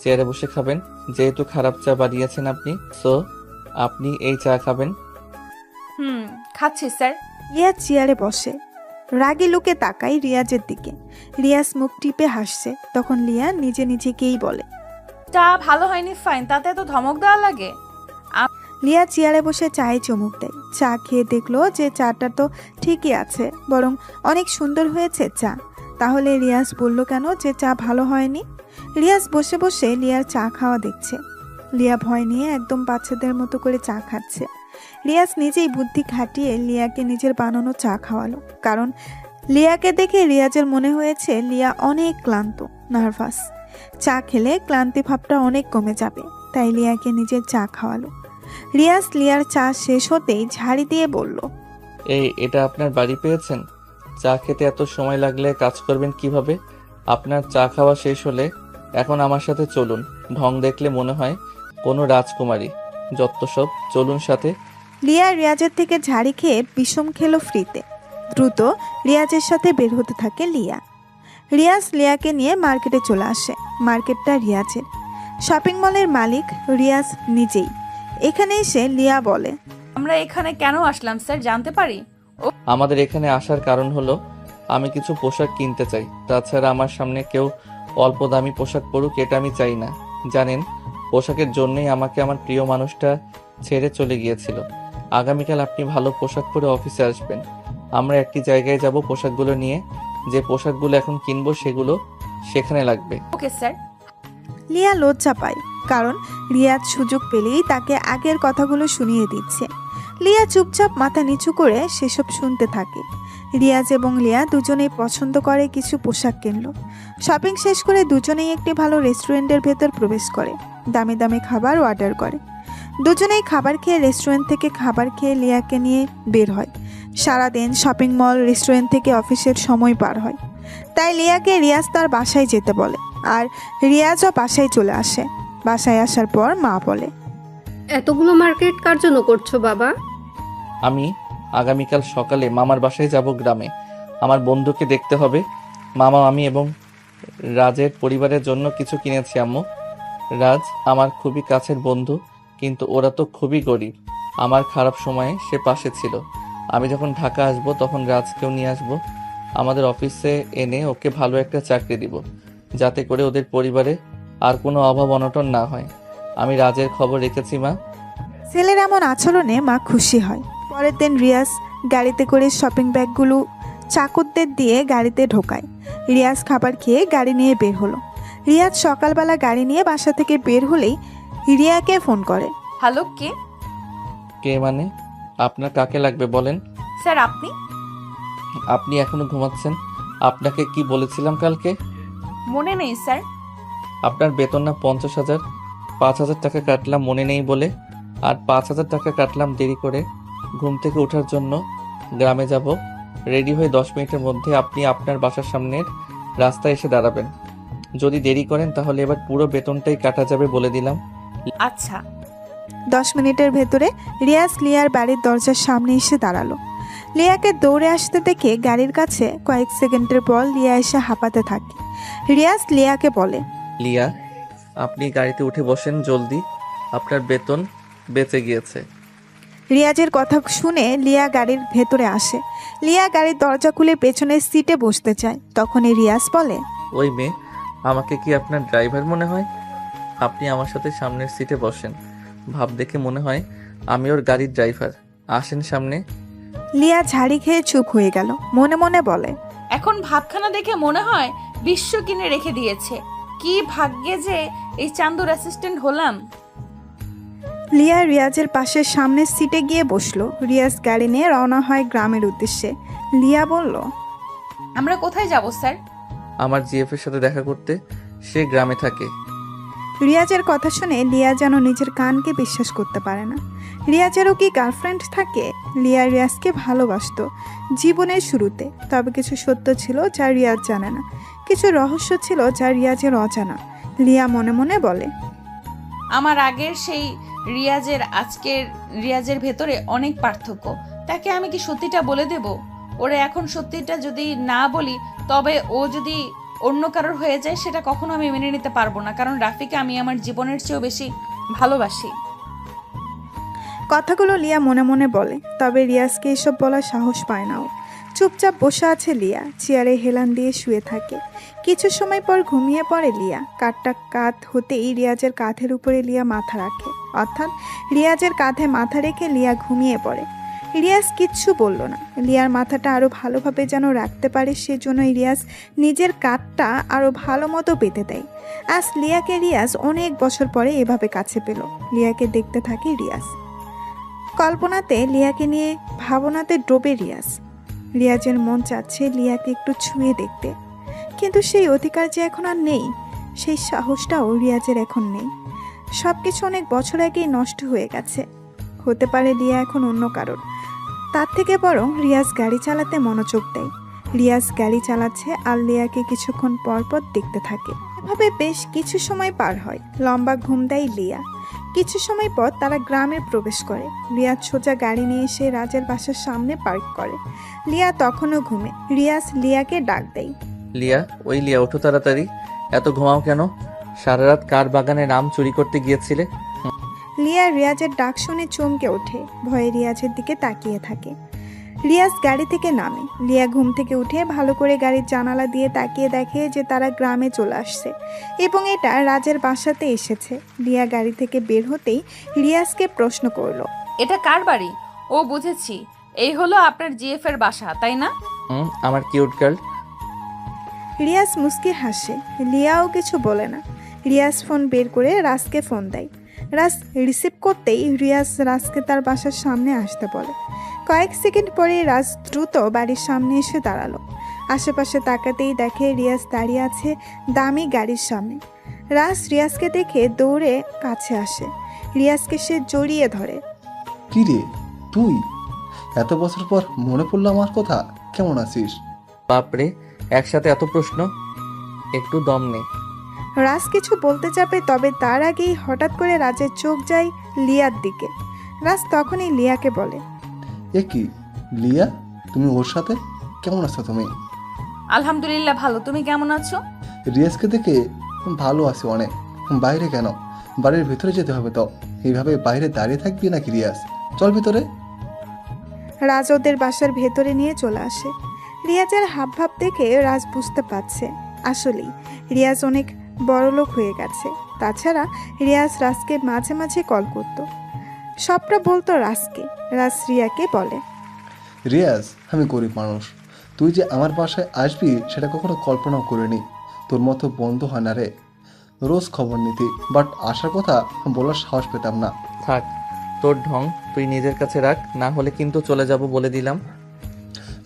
চেয়ারে বসে খাবেন, যেহেতু খারাপ চা বানিয়েছেন আপনি, সো আপনি এই চা খাবেন। খাচ্ছি স্যার। রিয়াজ চেয়ারে বসে। রাগী লুকে তাকায় রিয়াজের দিকে। রিয়াজ মুখ টিপে হাসছে। তখন লিয়া নিজে নিজেকেই বলে, চা ভালো হয়নি ফাইন, তাতে এত ধমক দেওয়া লাগে? লিয়া চেয়ারে বসে চায়ে চুমুক দেয়। চা খেয়ে দেখলো যে চাটা তো ঠিকই আছে, বরং অনেক সুন্দর হয়েছে চা। তাহলে রিয়াজ বলল কেন যে চা ভালো হয়নি? রিয়াজ বসে বসে লিয়ার চা খাওয়া দেখছে। লিয়া ভয় নিয়ে একদম বাচ্চাদের মতো করে চা খাচ্ছে। রিয়াজ নিজেই বুদ্ধি খাটিয়ে লিয়াকে নিজের বানানো চা খাওয়ালো, কারণ লিয়াকে দেখে রিয়াজের মনে হয়েছে লিয়া অনেক ক্লান্ত, নার্ভাস। চা খেলে ক্লান্তি ভাবটা অনেক কমে যাবে, তাই লিয়াকে নিজের চা খাওয়ালো। রিয়াজ লিয়ার চা শেষ হতেই ঝাড়ি দিয়ে বলল, এটা আপনার বাড়ি পেয়েছেন? চা খেতে এত সময় লাগলে কাজ করবেন কিভাবে? আপনার চা খাওয়া শেষ হলে এখন আমার সাথে চলুন। ঢং দেখলে মনে হয় কোনো রাজকুমারী। যত সব, চলুন সাথে। লিয়া রিয়াজের থেকে ঝাড়ি খেয়ে বিষম খেলো ফ্রিতে। দ্রুত রিয়াজের সাথে বের হতে থাকে লিয়া। রিয়াজ লিয়াকে নিয়ে মার্কেটে চলে আসে। মার্কেটটা রিয়াজের। শপিং মলের মালিক রিয়াজ নিজেই। এখানে এসে লিয়া বলে, আমরা এখানে কেন আসলাম স্যার, জানতে পারি? আমাদের এখানে আসার কারণ হলো আমি কিছু পোশাক কিনতে চাই। তাছাড়া আমার সামনে কেউ অল্প দামি পোশাক পরুক, এটা আমি চাই না। জানেন, পোশাকের জন্যই আমাকে আমার প্রিয় মানুষটা ছেড়ে চলে গিয়েছিল। আগামীকাল আপনি ভালো পোশাক পরে অফিসে আসবেন। আমরা একটি জায়গায় যাব পোশাকগুলো নিয়ে। যে পোশাকগুলো এখন কিনবো সেগুলো সেখানে লাগবে। Okay sir. লিয়া লজ্জা পায়, কারণ রিয়াজ সুযোগ পেলেই তাকে আগের কথাগুলো শুনিয়ে দিচ্ছে। লিয়া চুপচাপ মাথা নিচু করে সেসব শুনতে থাকে। রিয়াজ এবং লিয়া দুজনেই পছন্দ করে কিছু পোশাক কিনলো। শপিং শেষ করে দুজনেই একটি ভালো রেস্টুরেন্টের ভেতর প্রবেশ করে। দামি দামি খাবার অর্ডার করে। দুজনেই খাবার খেয়ে রেস্টুরেন্ট থেকে খাবার খেয়ে লিয়াকে নিয়ে বের হয়। সারাদিন শপিং মল, রেস্টুরেন্ট থেকে অফিসের সময় পার হয়। তাই লিয়াকে রিয়াজ তার বাসায় যেতে বলে, আর রিয়াজও বাসায় চলে আসে। বাসায় আসার পর মা বলে, এতগুলো মার্কেট কার জন্য করছো বাবা? আমি আগামীকাল সকালে মামার বাসায় যাব গ্রামে। আমার বন্ধুকে দেখতে হবে। মামা, আমি এবং রাজের পরিবারের জন্য কিছু কিনেছি আম্মু। রাজ আমার খুবই কাছের বন্ধু, কিন্তু ওরা তো খুবই গরিব। আমার খারাপ সময়ে সে পাশে ছিল। আমি যখন ঢাকা আসব তখন রাজকেও নিয়ে আসব। আমাদের অফিসে এনে ওকে ভালো একটা চাকরি দিব, যাতে করে ওদের পরিবারে আর কোনো অভাব অনটন না হয়। আমি রাজের খবর রেখেছি মা। ছেলের এমন আচরণে মা খুশি হয়। পরের দিন রিয়াজ গাড়িতে করে শপিং ব্যাগগুলো চাকরদের দিয়ে গাড়িতে ঢোকায়। রিয়াজ খাবার খেয়ে গাড়ি নিয়ে বের হলো। রিয়াজ সকালবেলা গাড়ি নিয়ে বাসা থেকে বের হলেই রিয়াকে ফোন করে। হ্যালো, কে? কে মানে? আপনার কাকে লাগবে বলেন। স্যার আপনি? আপনি এখনো ঘুমাচ্ছেন? আপনাকে কি বলেছিলাম কালকে? মনে নেই স্যার। আপনার বেতন না 50,000? 5,000 টাকা কাটলাম মনে নেই বলে, আর 5,000 টাকা কাটলাম দেরি করে। ঘুম থেকে ওঠার জন্য গ্রামে যাব। রেডি হয়ে 10 মিনিটের মধ্যে আপনি আপনার বাসার সামনের রাস্তায় এসে দাঁড়াবেন। যদি দেরি করেন তাহলে এবার পুরো বেতনটাই কাটা যাবে বলে দিলাম। আচ্ছা। 10 মিনিটের ভেতরে রিয়াজ লিয়ার বাড়ির দরজার সামনে এসে দাঁড়ালো। লিয়াকে দৌড়ে আসতে দেখে গাড়ির কাছে কয়েক সেকেন্ডের পর লিয়া এসে হাঁপাতে থাকে। রিয়াজ লিয়াকে বলে, লিয়া, আপনি গাড়িতে উঠে বসেন জলদি, আপনার বেতন বেঁচে গিয়েছে। রিয়াজের কথা শুনে লিয়া গাড়ির ভেতরে আসে। লিয়া গাড়ির দরজা খুলে পেছনের সিটে বসতে চায়। তখনই রিয়াজ বলে, ওই মেয়ে, আমাকে কি আপনার ড্রাইভার মনে হয়? আপনি আমার সাথে সামনের সিটে বসেন। ভাব দেখে মনে হয় আমি ওর গাড়ির ড্রাইভার। আসেন সামনে। লিয়া ঝাড়ি খেয়ে চুপ হয়ে গেল। মনে মনে বলে, এখন ভাতখানা দেখে মনে হয় বিশ্ব কিনে রেখে দিয়েছে। কি ভাগ্যে যে এই চান্দুর অ্যাসিস্ট্যান্ট হলাম। লিয়া রিয়াজের পাশে সামনের সিটে গিয়ে বসলো। রিয়াজ গাড়ি নিয়ে রওনা হয় গ্রামের উদ্দেশ্যে। লিয়া বলল, আমরা কোথায় যাব স্যার? আমার জিএফের সাথে দেখা করতে। সে গ্রামে থাকে। রিয়াজের কথা শুনে লিয়া যেন নিজের কানকে বিশ্বাস করতে পারে না। রিয়াজেরও কি গার্লফ্রেন্ড থাকে? লিয়া রিয়াজকে ভালোবাসতো জীবনের শুরুতে। তবে কিছু সত্য ছিল যা রিয়াজ জানে না, কিছু রহস্য ছিল যা রিয়াজের অজানা। লিয়া মনে মনে বলে, আমার আগের সেই রিয়াজের আজকের রিয়াজের ভেতরে অনেক পার্থক্য। তাকে আমি কি সত্যিটা বলে দেব? ওরে এখন সত্যিটা যদি না বলি, তবে ও যদি অন্য কারোর হয়ে যায়, সেটা কখনো আমি মেনে নিতে পারবো না। কারণ রাফিকে আমি আমার জীবনের চেয়েও বেশি ভালোবাসি। কথাগুলো লিয়া মনে মনে বলে। তবে রিয়াজকে এসব বলার সাহস পায় না ও। চুপচাপ বসে আছে লিয়া, চেয়ারে হেলান দিয়ে শুয়ে থাকে। কিছু সময় পর ঘুমিয়ে পড়ে লিয়া। কাঠটা কাত হতেই রিয়াজের কাঁধের উপরে লিয়া মাথা রাখে, অর্থাৎ রিয়াজের কাঁধে মাথা রেখে লিয়া ঘুমিয়ে পড়ে। রিয়াজ কিচ্ছু বলল না। লিয়ার মাথাটা আরও ভালোভাবে যেন রাখতে পারে, সেজন্যই রিয়াজ নিজের কাঁধটা আরও ভালো মতো পেতে দেয়। আজ লিয়াকে রিয়াজ অনেক বছর পরে এভাবে কাছে পেল। লিয়াকে দেখতে থাকে রিয়াজ, কল্পনাতে লিয়াকে নিয়ে ভাবনাতে ডোবে রিয়াজ। রিয়াজের মন চাচ্ছে লিয়াকে একটু ছুঁয়ে দেখতে, কিন্তু সেই অধিকার যে এখন আর নেই, সেই সাহসটাও রিয়াজের এখন নেই। সব কিছু অনেক বছর আগেই নষ্ট হয়ে গেছে। হতে পারে লিয়া এখন অন্য কারণ। তার থেকে বরং রিয়াজ গাড়ি চালাতে মনোযোগ দেয়। রিয়াজ গাড়ি চালাচ্ছে আর লিয়াকে কিছুক্ষণ পর পর দেখতে থাকে। এভাবে বেশ কিছু সময় পার হয়। লম্বা ঘুম দেয় লিয়া। কিছু সময় পর তারা গ্রামে প্রবেশ করে। রিয়াজ সোজা গাড়ি নিয়ে এসে রাজের বাসার সামনে পার্ক করে। লিয়া তখনও ঘুমে। রিয়াজ লিয়াকে ডাক দেয়। লিয়া, ওই লিয়া, ওঠো তাড়াতাড়ি। এত ঘুমাও কেন? সারা রাত কার বাগানে আম চুরি করতে গিয়েছিলে? লিয়া রিয়াজের ডাক শুনে চমকে ওঠে, ভয়ে রিয়াজের দিকে তাকিয়ে থাকে। রিয়াজ গাড়ি থেকে নামে। লিয়া ঘুম থেকে উঠে ভালো করে গাড়ির জানালা দিয়ে তাকিয়ে দেখে যে তারা গ্রামে চলে আসছে এবং এটা রাজের বাসাতে এসেছে। লিয়া গাড়ি থেকে বের হতেই রিয়াজকে প্রশ্ন করলো, এটা কার বাড়ি? ও বুঝেছি, এই হলো আপনার জিএফ এর বাসা, তাই না? আমার কিউট গার্ল। রিয়াজ মুস্কি হাসে। লিয়াও কিছু বলে না। রিয়াজ ফোন বের করে রাজকে ফোন দেয়। রাজ রিসিভ করতেই রিয়াজ রাজকে তার বাসার সামনে আসতে বলে। কয়েক সেকেন্ড পরে রাজ দ্রুত বাড়ির সামনে এসে দাঁড়ালো। আশেপাশে তাকাতেই দেখে রিয়াজ দাঁড়িয়ে আছে দামি গাড়ির সামনে। রাজ রিয়াজকে দেখে দৌড়ে কাছে আসে। রিয়াজকে সে জড়িয়ে ধরে। কি রে তুই? এত বছর পর মনে পড়লো আমার কথা। কেমন আছিস? বাপরে, একসাথে এত প্রশ্ন, একটু দম নে। রাজ কিছু বলতে যাবে, তবে তার আগেই হঠাৎ করে রাজের চোখ যায় লিয়ার দিকে। রাজ তখনই লিয়াকে বলে, এ কি লিয়া, তুমি ওর সাথে? কেমন আছো তুমি? আলহামদুলিল্লাহ ভালো, তুমি কেমন আছো? রিয়াজকে দেখে ভালো আছি অনেক। বাইরে কেন? বাড়ির ভিতরে যেতে হবে তো। এইভাবে বাইরে দাঁড়িয়ে থাকবি নাকি রিয়াজ? চল ভিতরে। রাজ ওদের বাসার ভেতরে নিয়ে চলে আসে। রিয়াজের হাবভাব দেখে রাজ বুঝতে পারছে আসলেই রিয়াজ অনেক বড়লোক হয়ে গেছে। তাছাড়া রিয়াজ রাজকে মাঝে মাঝে কল করত, সবটা বলতো রাজকে। রাজ রিয়াকে বলে, রিয়াজ, আমি গরিব মানুষ। তুই যে আমার বাসায় আসবি সেটা কখনো কল্পনাও করিনি। তোর মতো বন্ধু হয় না রে, রোজ খবর নিতি, বাট আসার কথা বলার সাহস পেতাম না। থাক, তোর ঢং তুই নিজের কাছে রাখ, না হলে কিন্তু চলে যাব বলে দিলাম।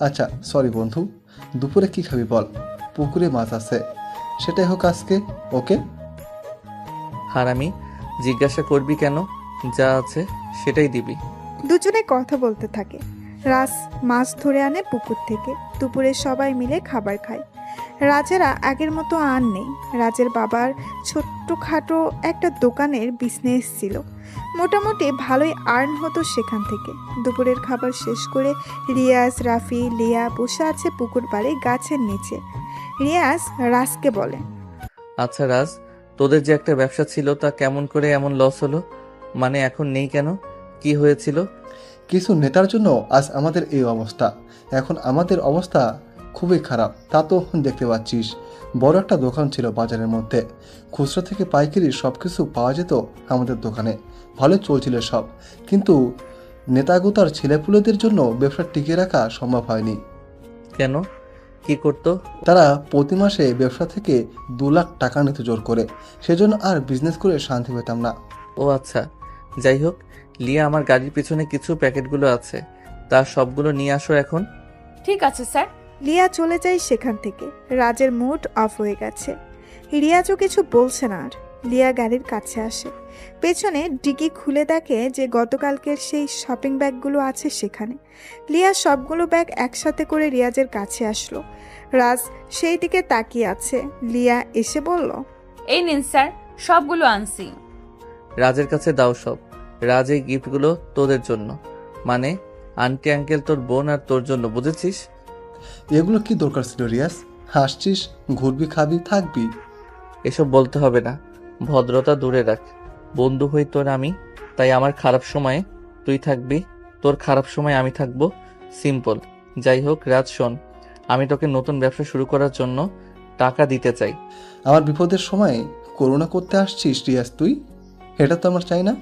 আচ্ছা সরি বন্ধু, দুপুরে কি খাবি বল? পুকুরে মাছ আছে, সেটাই হোক আজকে, ওকে? হারামি, জিজ্ঞাসা করবি কেন? যা আছে সেটাই দিবি। দুজনে কথা বলতে থাকে। রাজ মাছ ধরে আনে পুকুর থেকে। দুপুরে সবাই মিলে খাবার খায়। রাজেরা আগের মতো আর নেই। রাজের বাবার ছোট্টখাটো একটা দোকানের বিজনেস ছিল, মোটামুটি ভালোই আর্ন হতো সেখান থেকে। দুপুরের খাবার শেষ করে রিয়াজ, রাফি, লিয়া বসে আছে পুকুর পাড়ে গাছের নিচে। রিয়াজ রাজকে বলে, আচ্ছা রাজ, তোদের যে একটা ব্যবসা ছিল তা কেমন করে এমন লস হলো? মানে এখন নেই কেন? কি হয়েছিল? কিছু নেতার জন্য আজ আমাদের এই অবস্থা। এখন আমাদের অবস্থা খুবই খারাপ, তা তো দেখতে পাচ্ছিস। বড় একটা দোকান ছিল বাজারের মধ্যে, খুচরা থেকে পাইকারি সব কিছু পাওয়া যেত আমাদের দোকানে। ভালো চলছিল সব, কিন্তু নেতাগুতার ছেলেপুলেদের জন্য ব্যবসা টিকিয়ে রাখা সম্ভব হয়নি। কেন? কি করতো? তারা প্রতি মাসে ব্যবসা থেকে 2 লাখ টাকা নিতে জোর করে। সেজন্য আর বিজনেস করে শান্তি পেতাম না। ও আচ্ছা, যাই হোক, লিয়া, আমার গাড়ির পিছনে কিছু প্যাকেটগুলো আছে, তার সবগুলো নিয়ে আসো এখন। ঠিক আছে স্যার। লিয়া চলে যায় সেখান থেকে। রাজের মুড অফ হয়ে গেছে। রিয়াজও কিছু বলছে না আর। লিয়া গাড়ির কাছে আসে। পেছনে ডিগি খুলে দেখে যে গতকালকের সেই শপিং ব্যাগগুলো আছে সেখানে। লিয়া সবগুলো ব্যাগ একসাথে করে রিয়াজের কাছে আসলো। রাজ সেই দিকে তাকিয়ে আছে। লিয়া এসে বলল, এই নিন স্যার, সবগুলো আনছি। রাজের কাছে দাও সব। রাজ, এই গিফটগুলো তোদের জন্য, মানে আন্টি আঙ্কেল, তোর বোন আর তোর জন্য, বুঝেছিস? এগুলো কি দরকার ছিল রিয়াজ? হাসছিস, ঘুরবি, খাবি, থাকবি। এসব বলতে হবে না, ভদ্রতা দূরে রাখ। বন্ধু হই তোর আমি, তাই আমার খারাপ সময়ে তুই থাকবি, তোর খারাপ সময় আমি থাকবো। সিম্পল। যাই হোক রাজ, শোন, আমি তোকে নতুন ব্যবসা শুরু করার জন্য টাকা দিতে চাই। আমার বিপদের সময় করুণা করতে আসছিস রিয়াজ তুই? এটা তো আমার চাই না।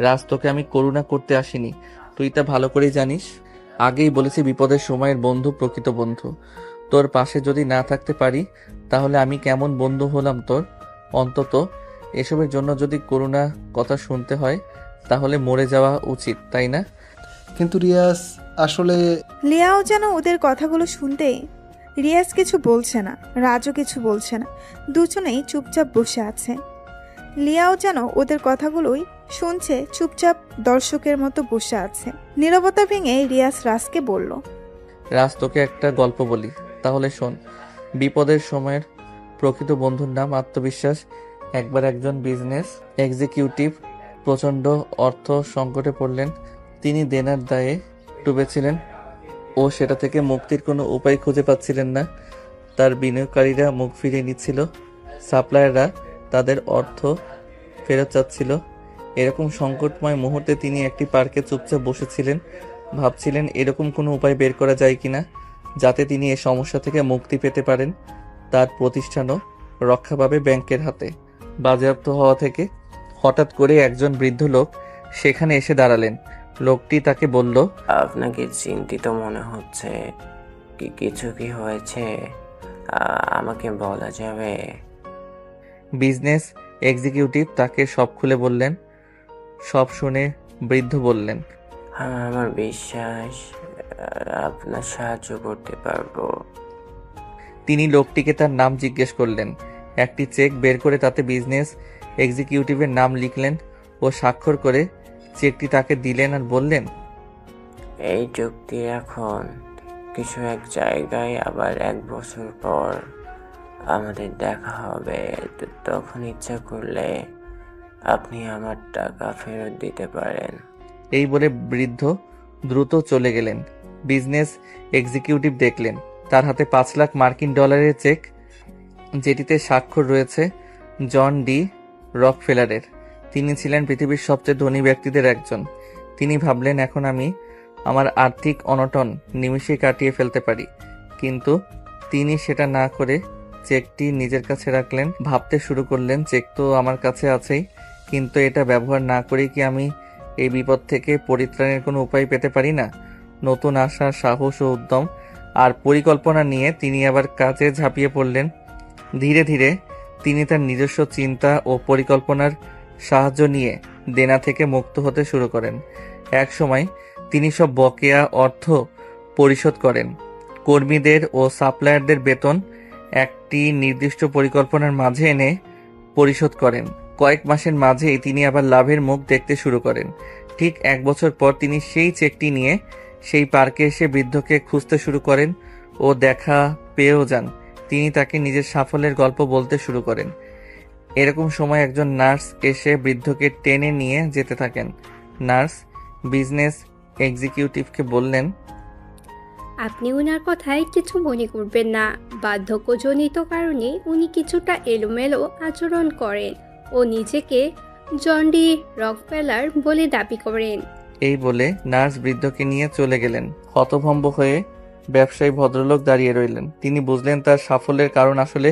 রাজ, তোকে আমি করুণা করতে আসিনি, তুই তা ভালো করেই জানিস। আগেই বলেছি বিপদের সময়ের বন্ধু প্রকৃত বন্ধু। তোর পাশে যদি না থাকতে পারি তাহলে আমি কেমন বন্ধু হলাম তোর? অন্তত এসবের জন্য যদি করুণা কথা শুনতে হয় তাহলে মরে যাওয়া উচিত, তাই না? কিন্তু রিয়াজ, আসলে লিয়াও যেন ওদের কথাগুলো শুনতেই রিয়াজ কিছু বলছে না, রাজও কিছু বলছে না, দুজনেই চুপচাপ বসে আছে। লিয়াও যেন ওদের কথাগুলোই শুনছে, চুপচাপ দর্শকের মতো বসে আছে। নীরবতা ভেঙে রিয়াজ রাজকে বলল, রাজ, তোকে একটা গল্প বলি, তাহলে শোন। বিপদের সময়ের প্রকৃত বন্ধুর নাম আত্মবিশ্বাস। একবার একজন বিজনেস এক্সিকিউটিভ প্রচণ্ড অর্থ সংকটে পড়লেন। তিনি দেনার দায়ে ডুবেছিলেন ও সেটা থেকে মুক্তির কোনো উপায় খুঁজে পাচ্ছিলেন না। তার বিনিয়োগকারীরা মুখ ফিরিয়ে নিচ্ছিল, সাপ্লায়াররা তাদের অর্থ ফেরত চাচ্ছিল। এরকম সংকটময় মুহূর্তে তিনি একটি পার্কে চুপচাপ বসেছিলেন, ভাবছিলেন এরকম কোনো উপায় বের করা যায় কিনা যাতে তিনি এই সমস্যা থেকে মুক্তি পেতে পারেন। তার প্রতিষ্ঠানও রক্ষা পাবে ব্যাংকের হাতে বাজেয়াপ্ত হওয়া থেকে। হঠাৎ করে একজন বৃদ্ধ লোক সেখানে এসে দাঁড়ালেন। লোকটি তাকে বলল, আপনাকে চিন্তিত মনে হচ্ছে, কিছু কি হয়েছে? আমাকে বলা যাবে? বিজনেস এক্সিকিউটিভ তাকে সব খুলে বললেন। সব শুনে বৃদ্ধ বললেন, আমার বিশ্বাস আপনার সাহায্য করতে পারবো। তিনি লোকটিকে তার নাম জিজ্ঞেস করলেন। একটি চেক বের করে তাতে বিজনেস এক্সিকিউটিভের নাম লিখলেন ও স্বাক্ষর করে চেকটি তাকে দিলেন আর বললেন, এই চুক্তি এখন কিছু এক জায়গায়, আবার 1 বছর পর আমাদের দেখা হবে। তখন ইচ্ছা করলে আপনি আমার টাকা ফেরত দিতে পারেন। এই বলে বৃদ্ধ দ্রুত চলে গেলেন। বিজনেস এক্সিকিউটিভ দেখলেন তার হাতে 5 লাখ মার্কিন ডলারের চেক, যেটিতে স্বাক্ষর রয়েছে জন ডি রকফেলারের। তিনি ছিলেন পৃথিবীর সবচেয়ে ধনী ব্যক্তিদের একজন। তিনি ভাবলেন, এখন আমি আমার আর্থিক অনটন নিমিষেই কাটিয়ে ফেলতে পারি। কিন্তু তিনি সেটা না করে চেকটি নিজের কাছে রাখলেন। ভাবতে শুরু করলেন, চেক তো আমার কাছে আছেই, কিন্তু এটা ব্যবহার না করে কি আমি এই বিপদ থেকে পরিত্রাণের কোনো উপায় পেতে পারি না? নতুন আশা, সাহস ও উদ্যম আর পরিকল্পনা নিয়ে তিনি আবার কাজে ঝাঁপিয়ে পড়লেন। ধীরে ধীরে তিনি তার নিজস্ব চিন্তা ও পরিকল্পনার সাহায্য নিয়ে দেনা থেকে মুক্ত হতে শুরু করেন। এক সময় তিনি সব বকেয়া অর্থ পরিশোধ করেন। কর্মীদের ও সাপ্লায়ারদের বেতন একটি নির্দিষ্ট পরিকল্পনার মাঝে এনে পরিশোধ করেন। কয়েক মাসের মাঝেই তিনি আবার লাভের মুখ দেখতে শুরু করেন। ঠিক 1 বছর পর তিনি সেই চেকটি নিয়ে সেই পার্কে এসে বৃদ্ধকে খুঁজতে শুরু করেন ও দেখা পেয়েও যান। তিনি তাকে নিজের সাফল্যের গল্প বলতে শুরু করেন। এরকম সময় একজন নার্স এসে বৃদ্ধকে টেনে নিয়ে যেতে থাকেন। নার্স বিজনেস এক্সিকিউটিভকে বললেন, আপনি ওনার কথায় কিছু মনে করবেন না। বার্ধক্যজনিত কারণে উনি কিছুটা এলোমেলো আচরণ করেন ও নিজেকে জন ডি রকফেলার বলে দাবি করেন। এই বলে নার্স বৃদ্ধকে নিয়ে চলে গেলেন। হতভম্ব হয়ে ব্যবসায়ী ভদ্রলোক দাঁড়িয়ে রইলেন। তিনি বুঝলেন তার সাফল্যের কারণ আসলে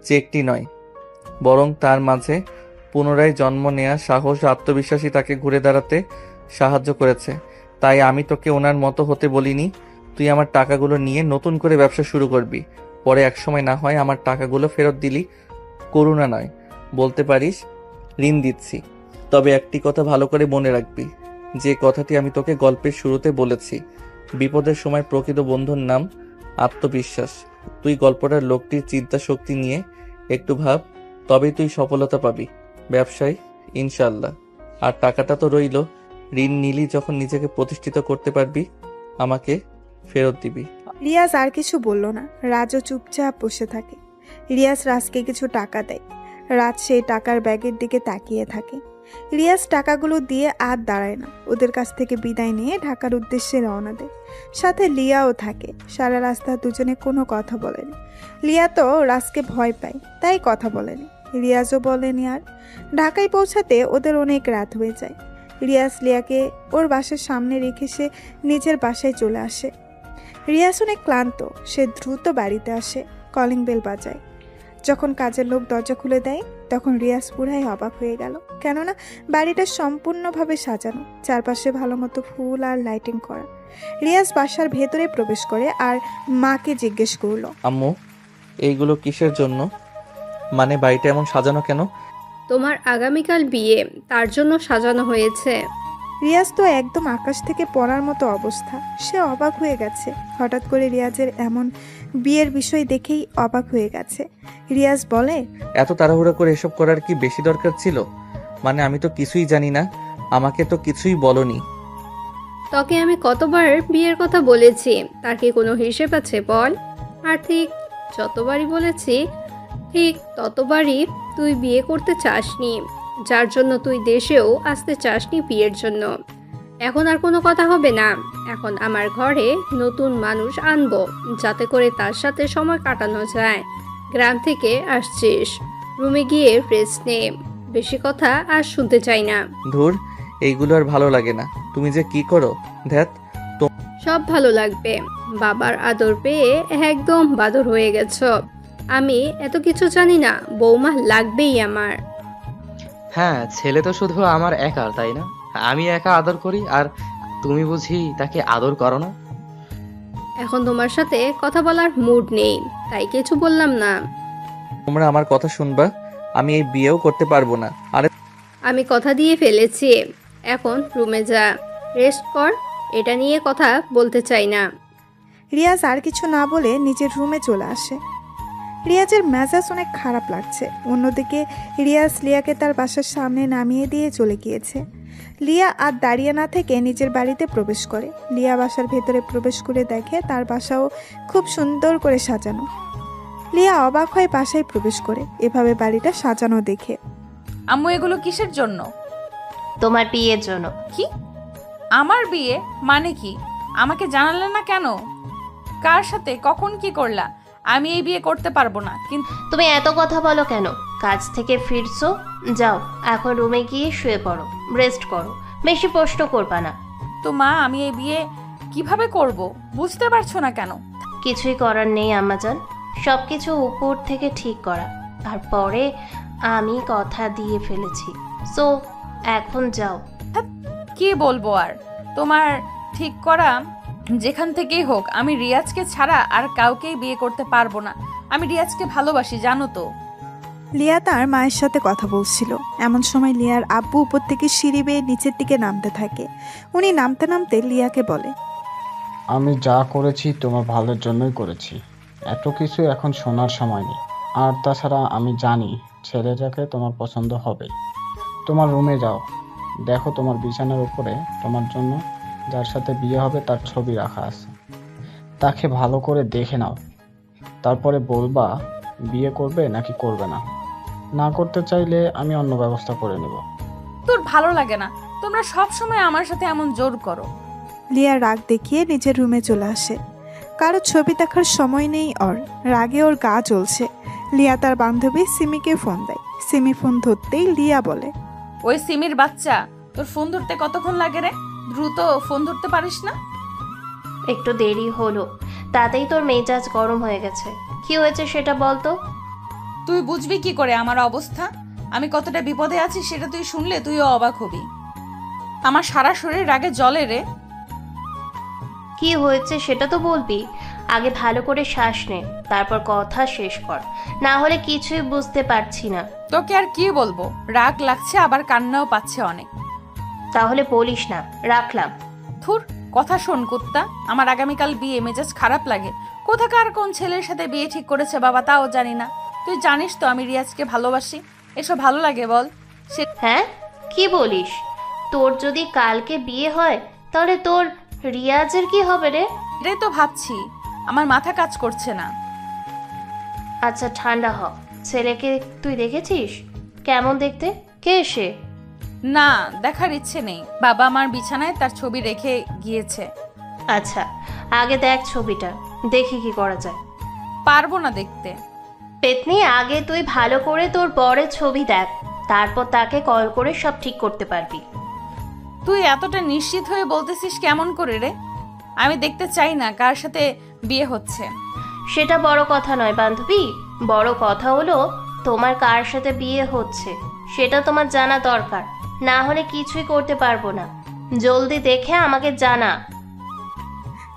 চেকটি নয়, বরং তার মাঝে পুনরায় জন্ম নেয়া সাহস ও আত্মবিশ্বাসী তাকে ঘুরে দাঁড়াতে সাহায্য করেছে। তাই আমি তোকে ওনার মতো হতে বলিনি। তুই আমার টাকাগুলো নিয়ে নতুন করে ব্যবসা শুরু করবি। পরে একসময় না হয় আমার টাকাগুলো ফেরত দিলি, করুণা নয়, বলতে পারিস ঋণ দিচ্ছি। তবে একটি কথা ভালো করে মনে রাখবি, যে কথাটি আমি তোকে গল্পের শুরুতে বলেছি। বিপদের সময় প্রকৃত বন্ধুর নাম আত্মবিশ্বাস। তুই গল্পটার লোকটির চিন্তা শক্তি নিয়ে একটু ভাব, তবেই তুই সফলতা পাবি ব্যবসায়, ইনশাল্লাহ। আর টাকাটা তো রইল, ঋণ নিলি যখন নিজেকে প্রতিষ্ঠিত করতে পারবি আমাকে ফেরত দিবি। রিয়াজ আর কিছু বলল না। রাজও চুপচাপ বসে থাকে। রিয়াজ রাজকে কিছু টাকা দেয়। রাজ সেই টাকার ব্যাগের দিকে তাকিয়ে থাকে। রিয়াজ টাকাগুলো দিয়ে আর দাঁড়ায় না, ওদের কাছ থেকে বিদায় নিয়ে ঢাকার উদ্দেশ্যে রওনা দেয়। সাথে লিয়াও থাকে। সারা রাস্তা দুজনে কোনো কথা বলেনি। লিয়া তো রাজকে ভয় পায়, তাই কথা বলেনি। রিয়াজও বলেনি। আর ঢাকায় পৌঁছাতে ওদের অনেক রাত হয়ে যায়। রিয়াজ লিয়াকে ওর বাসার সামনে রেখে সে নিজের বাসায় চলে আসে। রিয়াজ অনেক ক্লান্ত। সে দ্রুত বাড়িতে আসে, কলিং বেল বাজায়। যখন কাজের লোক দরজা খুলে দেয় তখন রিয়াজ পুরাই অবাক হয়ে গেল, কেননা বাড়িটা সম্পূর্ণভাবে সাজানো, চারপাশে ভালো মতো ফুল আর লাইটিং করা। রিয়াজ বাসার ভেতরে প্রবেশ করে আর মাকে জিজ্ঞেস করলো, আম্মু, এইগুলো কিসের জন্য? মানে বাড়িটা এমন সাজানো কেন? তোমার আগামীকাল বিয়ে, তার জন্য সাজানো হয়েছে। রিয়াজ তো একদম আকাশ থেকে পড়ার মতো অবস্থা। সে অবাক হয়ে গেছে। হঠাৎ করে রিয়াজের এমন বিয়ের বিষয় দেখেই অবাক হয়ে গেছে। রিয়াজ বলে, এত তাড়াহুড়ো করে এসব করার কি বেশি দরকার ছিল? মানে আমি তো কিছুই জানি না, আমাকে তো কিছুই বলনি। তোকে আমি কতবার বিয়ের কথা বলেছি, তার কি কোনো হিসেব আছে বল? আর ঠিক যতবারই বলেছি ঠিক ততবারই তুই বিয়ে করতে চাসনি, যার জন্য তুই দেশেও আসতে চাসনি বিয়ের জন্য। এখন আর কোনো কথা হবে না। এখন আমার ঘরে নতুন মানুষ আনবো, যাতে করে তার সাথে সময় কাটানো যায়। গ্রাম থেকে আসছিস, রুমে গিয়ে রেস্ট নে, বেশি কথা আর শুনতে চাই না। ধুর, এইগুলো আর ভালো লাগে না। তুমি যে কি করো, ধ্যাত। সব ভালো লাগবে। বাবার আদর পেয়ে একদম বাদর হয়ে গেছ। আমি এত কিছু জানি না, বৌমা লাগবেই আমার। হ্যাঁ, ছেলে তো শুধু আমার একার, তাই না? আমি একা আদর করি আর তুমি বুঝি তাকে আদর করো না? এখন তোমার সাথে কথা বলার মুড নেই, তাই কিছু বললাম না। তোমরা আমার কথা শুনবা? আমি এই বিয়েও করতে পারবো না। আরে আমি কথা দিয়ে ফেলেছি, এখন রুমে যা, রেস্ট কর। এটা নিয়ে কথা বলতে চাই না। রিয়াজ আর কিছু না বলে নিজের রুমে চলে আসে। রিয়াজের মেজাজ অনেক খারাপ লাগছে। অন্যদিকে রিয়াজ লিয়াকে তার বাসার সামনে নামিয়ে দিয়ে চলে গিয়েছে। লিয়া আর দাঁড়িয়ে না থেকে নিজের বাড়িতে প্রবেশ করে। লিয়া বাসার ভেতরে প্রবেশ করে দেখে তার বাসাও খুব সুন্দর করে সাজানো। লিয়া অবাক হয়ে বাসায় প্রবেশ করে এভাবে বাড়িটা সাজানো দেখে। আম্মু, এগুলো কিসের জন্য? তোমার বিয়ের জন্য। কি? আমার বিয়ে মানে কি? আমাকে জানালে না কেন? কার সাথে কখন কি করলা? আমি এই বিয়ে করতে পারবো না। কিন্তু তুমি এত কথা বলো কেন? কাজ থেকে ফিরছো, যাও এখন রুমে গিয়ে শুয়ে পড়ো, রেস্ট করো, বেশি প্রশ্ন করবা না। তো মা, আমি এই বিয়ে কিভাবে করব বুঝতে পারছো না কেন? কিছুই করার নেই আম্মাজান, সব কিছু উপর থেকে ঠিক করা। আর পরে আমি কথা দিয়ে ফেলেছি, সো এখন যাও। কি বলবো আর? তোমার ঠিক করা যেখান থেকেই হোক, আমি রিয়াজকে ছাড়া আর কাউকেই বিয়ে করতে পারবো না। আমি রিয়াজকে ভালোবাসি, জানো তো। লিয়া তার মায়ের সাথে কথা বলছিল। এমন সময় লিয়ার আব্বু উপর থেকে সিঁড়ি বেয়ে নিচের দিকে নামতে থাকে। উনি নামতে নামতে লিয়াকে বলে, আমি যা করেছি তোমার ভালোর জন্যই করেছি, এত কিছু এখন শোনার সময় নেই। আর তাছাড়া আমি জানি ছেলেটাকে তোমার পছন্দ হবে। তোমার রুমে যাও, দেখো তোমার বিছানার উপরে তোমার জন্য যার সাথে বিয়ে হবে তার ছবি রাখা আছে। তাকে ভালো করে দেখে নাও, তারপরে বলবা বিয়ে করবে নাকি করবে না। না করতে চাইলে আমি অন্য ব্যবস্থা করে নেব। তোর ভালো লাগে না? তোমরা সব সময় আমার সাথে এমন জোর করো। লিয়া রাগ দেখিয়ে নিজের রুমে চলে আসে। কারো ছবি দেখার সময় নেই ওর। রাগে ওর গা জ্বলছে। লিয়া তার বান্ধবী সিমিকে ফোন দেয়। সিমি ফোন ধরতেই লিয়া বলে, ওই সিমির বাচ্চা, তোর ফোন ধরতে কতক্ষণ লাগে রে? দ্রুত ফোন ধরতে পারিস না? একটু দেরি হলো, তাতেই তোর মেজাজ গরম হয়ে গেছে। কি হয়েছে সেটা বলতো। তুই বুঝবি কি করে আমার অবস্থা? আমি কতটা বিপদে আছি সেটা তুই শুনলে তুইও অবাক হবি। আমার সারা শরীর রাগে জ্বলে রে। কি হয়েছে সেটা তো বলবি। আগে ভালো করে শ্বাস নে, তারপর কথা শেষ কর, না হলে কিছুই বুঝতে পারছি না। তোকে আর কি বলবো, রাগ লাগছে আবার কান্নাও পাচ্ছে অনেক। তাহলে বলিস না, রাখলাম। থুর, কথা শোন কুত্তা। আমার আগামীকাল বিয়ে, মেজাজ খারাপ লাগে। কোথাকার কোন ছেলের সাথে বিয়ে ঠিক করেছে বাবা তাও জানি না। তুই জানিস তো আমি রিয়াজকে ভালোবাসি। এসব ভালো লাগে বল? হ্যাঁ, কি বলিস? তোর যদি কালকে বিয়ে হয় তাহলে তোর রিয়াজের কি হবে রে? এটাই তো ভাবছি, আমার মাথা কাজ করছে না। আচ্ছা ঠান্ডা হ। ছেলেকে তুই দেখেছিস? কেমন দেখতে? কে সে? না, দেখার ইচ্ছে নেই। বাবা আমার বিছানায় তার ছবি রেখে গিয়েছে। আচ্ছা, আগে দেখ ছবিটা, দেখি কি করা যায়। পারবো না দেখতে। পেতনি, আগে তুই ভালো করে তোর বরের ছবি দেখ, তারপর তাকে কল করে সব ঠিক করতে পারবি। তুই এতটা নিশ্চিত হয়ে বলতেছিস কেমন করে রে? আমি দেখতে চাই না কার সাথে বিয়ে হচ্ছে। সেটা বড় কথা নয় বান্ধবী, বড় কথা হলো তোমার কার সাথে বিয়ে হচ্ছে সেটা তোমার জানা দরকার, না হলে কিছুই করতে পারবো না। জলদি দেখে আমাকে জানা।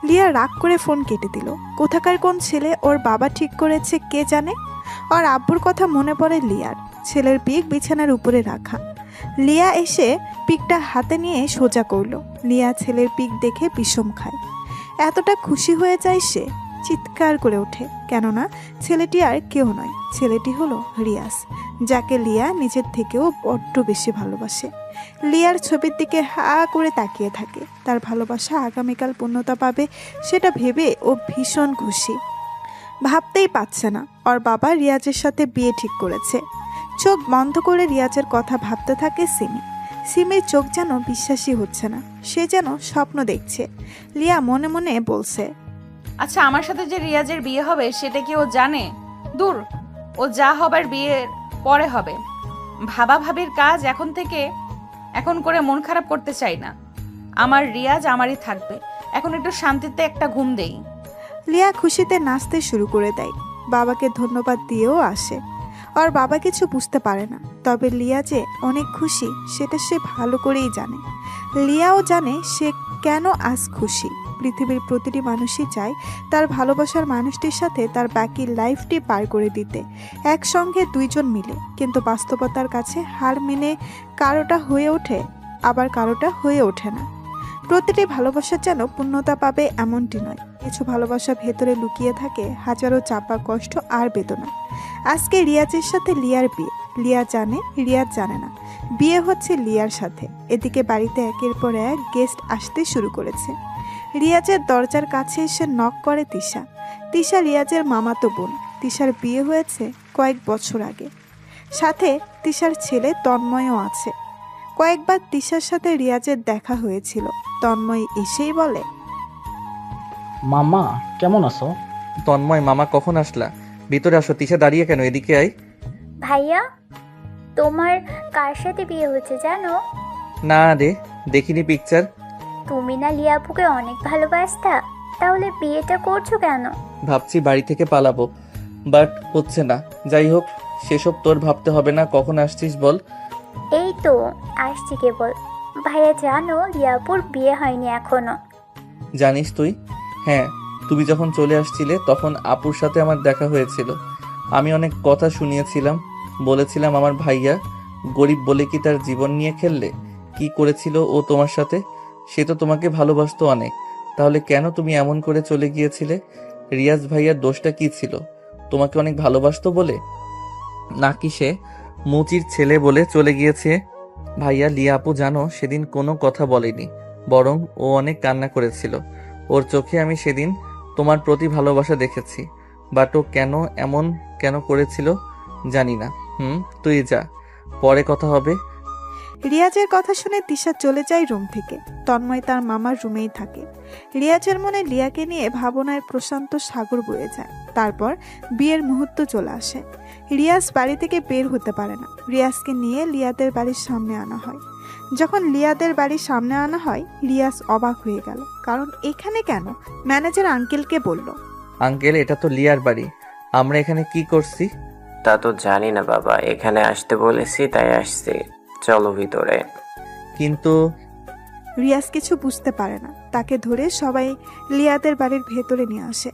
লিয়া রাগ করে ফোন কেটে দিল। কোথাকার কোন ছেলে ওর বাবা ঠিক করেছে কে জানে। ওর আব্বুর কথা মনে পড়ে লিয়ার। ছেলের পিক বিছানার উপরে রাখা। লিয়া এসে পিকটা হাতে নিয়ে সোজা করলো। লিয়া ছেলের পিক দেখে বিষম খায়। এতটা খুশি হয়ে যায় সে, চিৎকার করে ওঠে। কেননা ছেলেটি আর কেউ নয়, ছেলেটি হলো রিয়াজ, যাকে লিয়া নিজের থেকেও বড্ড বেশি ভালোবাসে। লিয়ার ছবির দিকে হা করে তাকিয়ে থাকে। তার ভালোবাসা আগামীকাল পূর্ণতা পাবে সেটা ভেবে ও ভীষণ খুশি। ভাবতেই পারছে না ওর বাবা রিয়াজের সাথে বিয়ে ঠিক করেছে। চোখ বন্ধ করে রিয়াজের কথা ভাবতে থাকে সিমি। সিমির চোখ যেন বিশ্বাসই হচ্ছে না, সে যেন স্বপ্ন দেখছে। লিয়া মনে মনে বলছে, আচ্ছা, আমার সাথে যে রিয়াজের বিয়ে হবে সেটা কি ও জানে? দূর, ও যা হবার বিয়ের পরে হবে। ভাবা ভাবির কাজ এখন করে মন খারাপ করতে চাই না। আমার রিয়াজ আমারই থাকবে। এখন একটু শান্তিতে একটা ঘুম দেই। লিয়া খুশিতে নাচতে শুরু করে দেয়। বাবাকে ধন্যবাদ দিয়েও আসে। ওর বাবা কিছু বুঝতে পারে না, তবে লিয়া যে অনেক খুশি সেটা সে ভালো করেই জানে। লিয়াও জানে সে কেন আজ খুশি। পৃথিবীর প্রতিটি মানুষই চায় তার ভালোবাসার মানুষটির সাথে তার বাকি লাইফটি পার করে দিতে, একসঙ্গে দুইজন মিলে। কিন্তু বাস্তবতার কাছে হার মেনে কারোটা হয়ে ওঠে, আবার কারোটা হয়ে ওঠে না। প্রতিটি ভালোবাসা যেন পূর্ণতা পাবে এমনটি নয়। কিছু ভালোবাসা ভেতরে লুকিয়ে থাকে হাজারো চাপা কষ্ট আর বেদনা। আজকে রিয়াজের সাথে লিয়ার বিয়ে। লিয়া জানে, রিয়াজ জানে না বিয়ে হচ্ছে লিয়ার সাথে। এদিকে বাড়িতে একের পর এক গেস্ট আসতে শুরু করেছে। রিয়াজের দরজার কাছে এসে নক করে তিশা। তিশা রিয়াজের মামাতো বোন। তিশার বিয়ে হয়েছে কয়েক বছর আগে। সাথে তিশার ছেলে তন্ময়ও আছে। কয়েকবার তিশার সাথে রিয়াজের দেখা হয়েছিল। তন্ময় এসেই বলে, মামা কেমন আছো? তন্ময়, মামা কখন আসলা? ভিতরে আসো। তিশা দাঁড়িয়ে কেন? এদিকে আয়। ভাইয়া, তোমার কার সাথে বিয়ে হচ্ছে জানো? না রে, দেখিনি পিকচার। তুমি না লিয়াপুকে অনেক ভালোবাসতা, তাহলে বিয়েটা করছো কেন? ভাবছি বাড়ি থেকে পালাবো, বাট হচ্ছে না। যাই হোক, সেসব তোর ভাবতে হবে না। কখন আসছিস বল? এই তো আসছি কেবল। ভাইয়া জানো লিয়াপুর বিয়ে হয়নি এখনো। জানিস তুই? হ্যাঁ, তুমি যখন চলে আসছিলে তখন আপুর সাথে আমার দেখা হয়েছিল। আমি অনেক কথা শুনিয়েছিলাম। বলেছিলাম আমার ভাইয়া গরিব বলে কি তার জীবন নিয়ে খেললে? কি করেছিল ও তোমার সাথে? সে তো তোমাকে ভালোবাসতো অনেক। তাহলে কেন তুমি এমন করে চলে গিয়েছিলে? রিয়াজ ভাইয়ার দোষটা কি ছিল? তোমাকে অনেক ভালোবাসতো বলে? নাকি সে মুচির ছেলে বলে চলে গিয়েছে? ভাইয়া, লিয়া আপু জানো সেদিন কোনো কথা বলেনি, বরং ও অনেক কান্না করেছিল। ওর চোখে আমি সেদিন তোমার প্রতি ভালোবাসা দেখেছি। বাট ও কেন করেছিল জানি না। তুই যা, পরে কথা হবে। রিয়াজের কথা শুনে তিশা চলে যায় রুম থেকে। তন্ময় তার মামার রুমেই থাকে। রিয়াজের মনে লিয়াকে নিয়ে ভাবনায় প্রশান্ত সাগর বয়ে যায়। তারপর বিয়ের মুহূর্ত চলে আসে। রিয়াজ বাড়ি থেকে বের হতে পারে না। রিয়াজকে নিয়ে লিয়াদের বাড়ির সামনে আনা হয়। যখন লিয়াদের বাড়ির সামনে আনা হয়, রিয়াজ অবাক হয়ে গেল। কারণ এখানে কেন? ম্যানেজার আঙ্কেলকে বলল, আঙ্কেল, এটা তো লিয়ার বাড়ি। আমরা এখানে কি করছি? তা তো জানি না বাবা, এখানে আসতে বলেছি তাই আসছি। চলো ভিতরে। কিন্তু রিয়াজ কিছু বুঝতে পারে না। তাকে ধরে সবাই লিয়াদের বাড়ির ভেতরে নিয়ে আসে।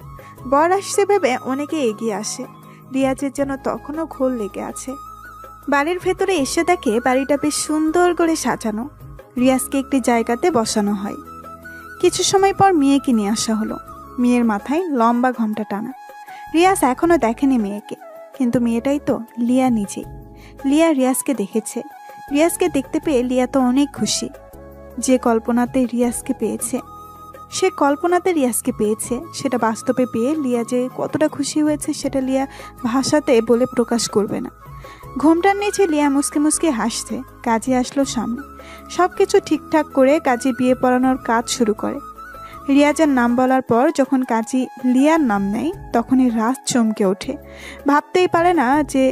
বর আসছে ভেবে অনেকে এগিয়ে আসে। রিয়াজের যেন তখনও ঘোর লেগে আছে। বাড়ির ভেতরে এসে দেখে বাড়িটা বেশ সুন্দর করে সাজানো। রিয়াজকে একটি জায়গাতে বসানো হয়। কিছু সময় পর মেয়েকে নিয়ে আসা হলো। মেয়ের মাথায় লম্বা ঘোমটা টানা। রিয়াজ এখনো দেখেনি মেয়েকে, কিন্তু মেয়েটাই তো লিয়া নিজেই। লিয়া রিয়াজকে দেখেছে। রিয়াজকে দেখতে পেয়ে লিয়া তো অনেক খুশি। যে কল্পনাতে রিয়াজকে পেয়েছে সেটা বাস্তবে পেয়ে লিয়া যে কতটা খুশি হয়েছে সেটা লিয়া ভাষাতে বলে প্রকাশ করবে না। ঘোমটার নিচে লিয়া মুসকে মুসকে হাসছে। কাজী আসলো সামনে। সবকিছু ঠিকঠাক করে কাজী বিয়ে পড়ানোর কাজ শুরু করে। রিয়াজের নাম বলার পর যখন কাজী লিয়ার নাম নেয়, তখনই রাজ চমকে ওঠে। ভাবতেই পারে না যে